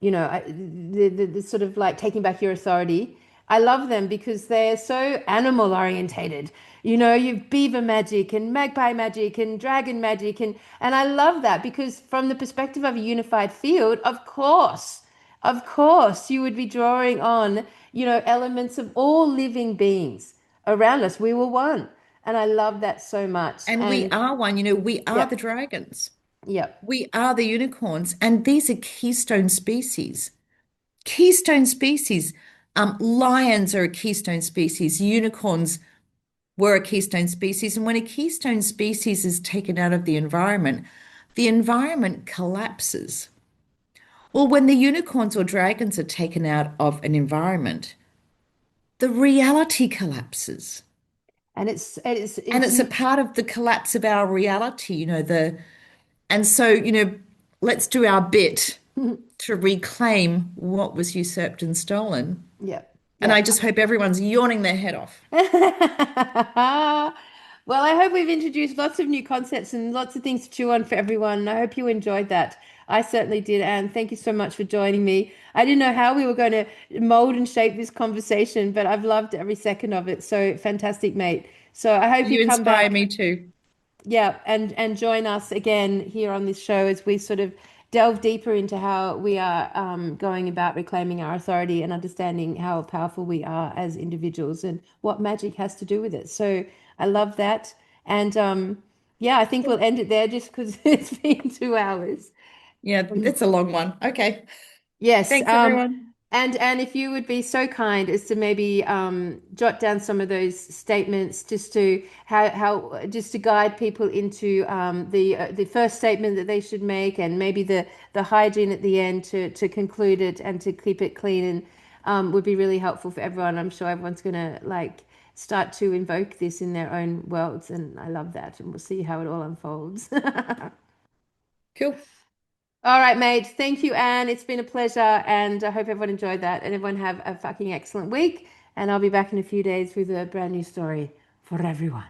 the sort of like taking back your authority. I love them because they're so animal orientated. You've beaver magic and magpie magic and dragon magic, and I love that because from the perspective of a unified field, of course, you would be drawing on, elements of all living beings around us. We were one. And I love that so much. And we And are one, we are the yep, dragons. yep. We are the unicorns, and these are keystone species. Keystone species. Lions are a keystone species. Unicorns were a keystone species. And when a keystone species is taken out of the environment collapses. Well, when the unicorns or dragons are taken out of an environment, the reality collapses. And it's And it's it's a part of the collapse of our reality, and so, let's do our bit to reclaim what was usurped and stolen. yep, And I yep. just hope everyone's yawning their head off. Well, I hope we've introduced lots of new concepts and lots of things to chew on for everyone. And I hope you enjoyed that. I certainly did. And thank you so much for joining me. I didn't know how we were going to mold and shape this conversation, but I've loved every second of it. So fantastic, mate. So I hope you You come inspire back. me too. Yeah, and join us again here on this show as we sort of delve deeper into how we are going about reclaiming our authority and understanding how powerful we are as individuals and what magic has to do with it. So I love that. And yeah, I think we'll end it there just because it's been 2 hours. Yeah, it's a long one. Okay. Yes. Thanks, everyone. And if you would be so kind as to maybe jot down some of those statements, just to how just to guide people into the first statement that they should make, and maybe the hygiene at the end to conclude it and to keep it clean. And would be really helpful for everyone. I'm sure everyone's gonna like start to invoke this in their own worlds, and I love that. And we'll see how it all unfolds. Cool. All right, mate. Thank you, Anne. It's been a pleasure, and I hope everyone enjoyed that. And everyone have a fucking excellent week. And I'll be back in a few days with a brand new story for everyone.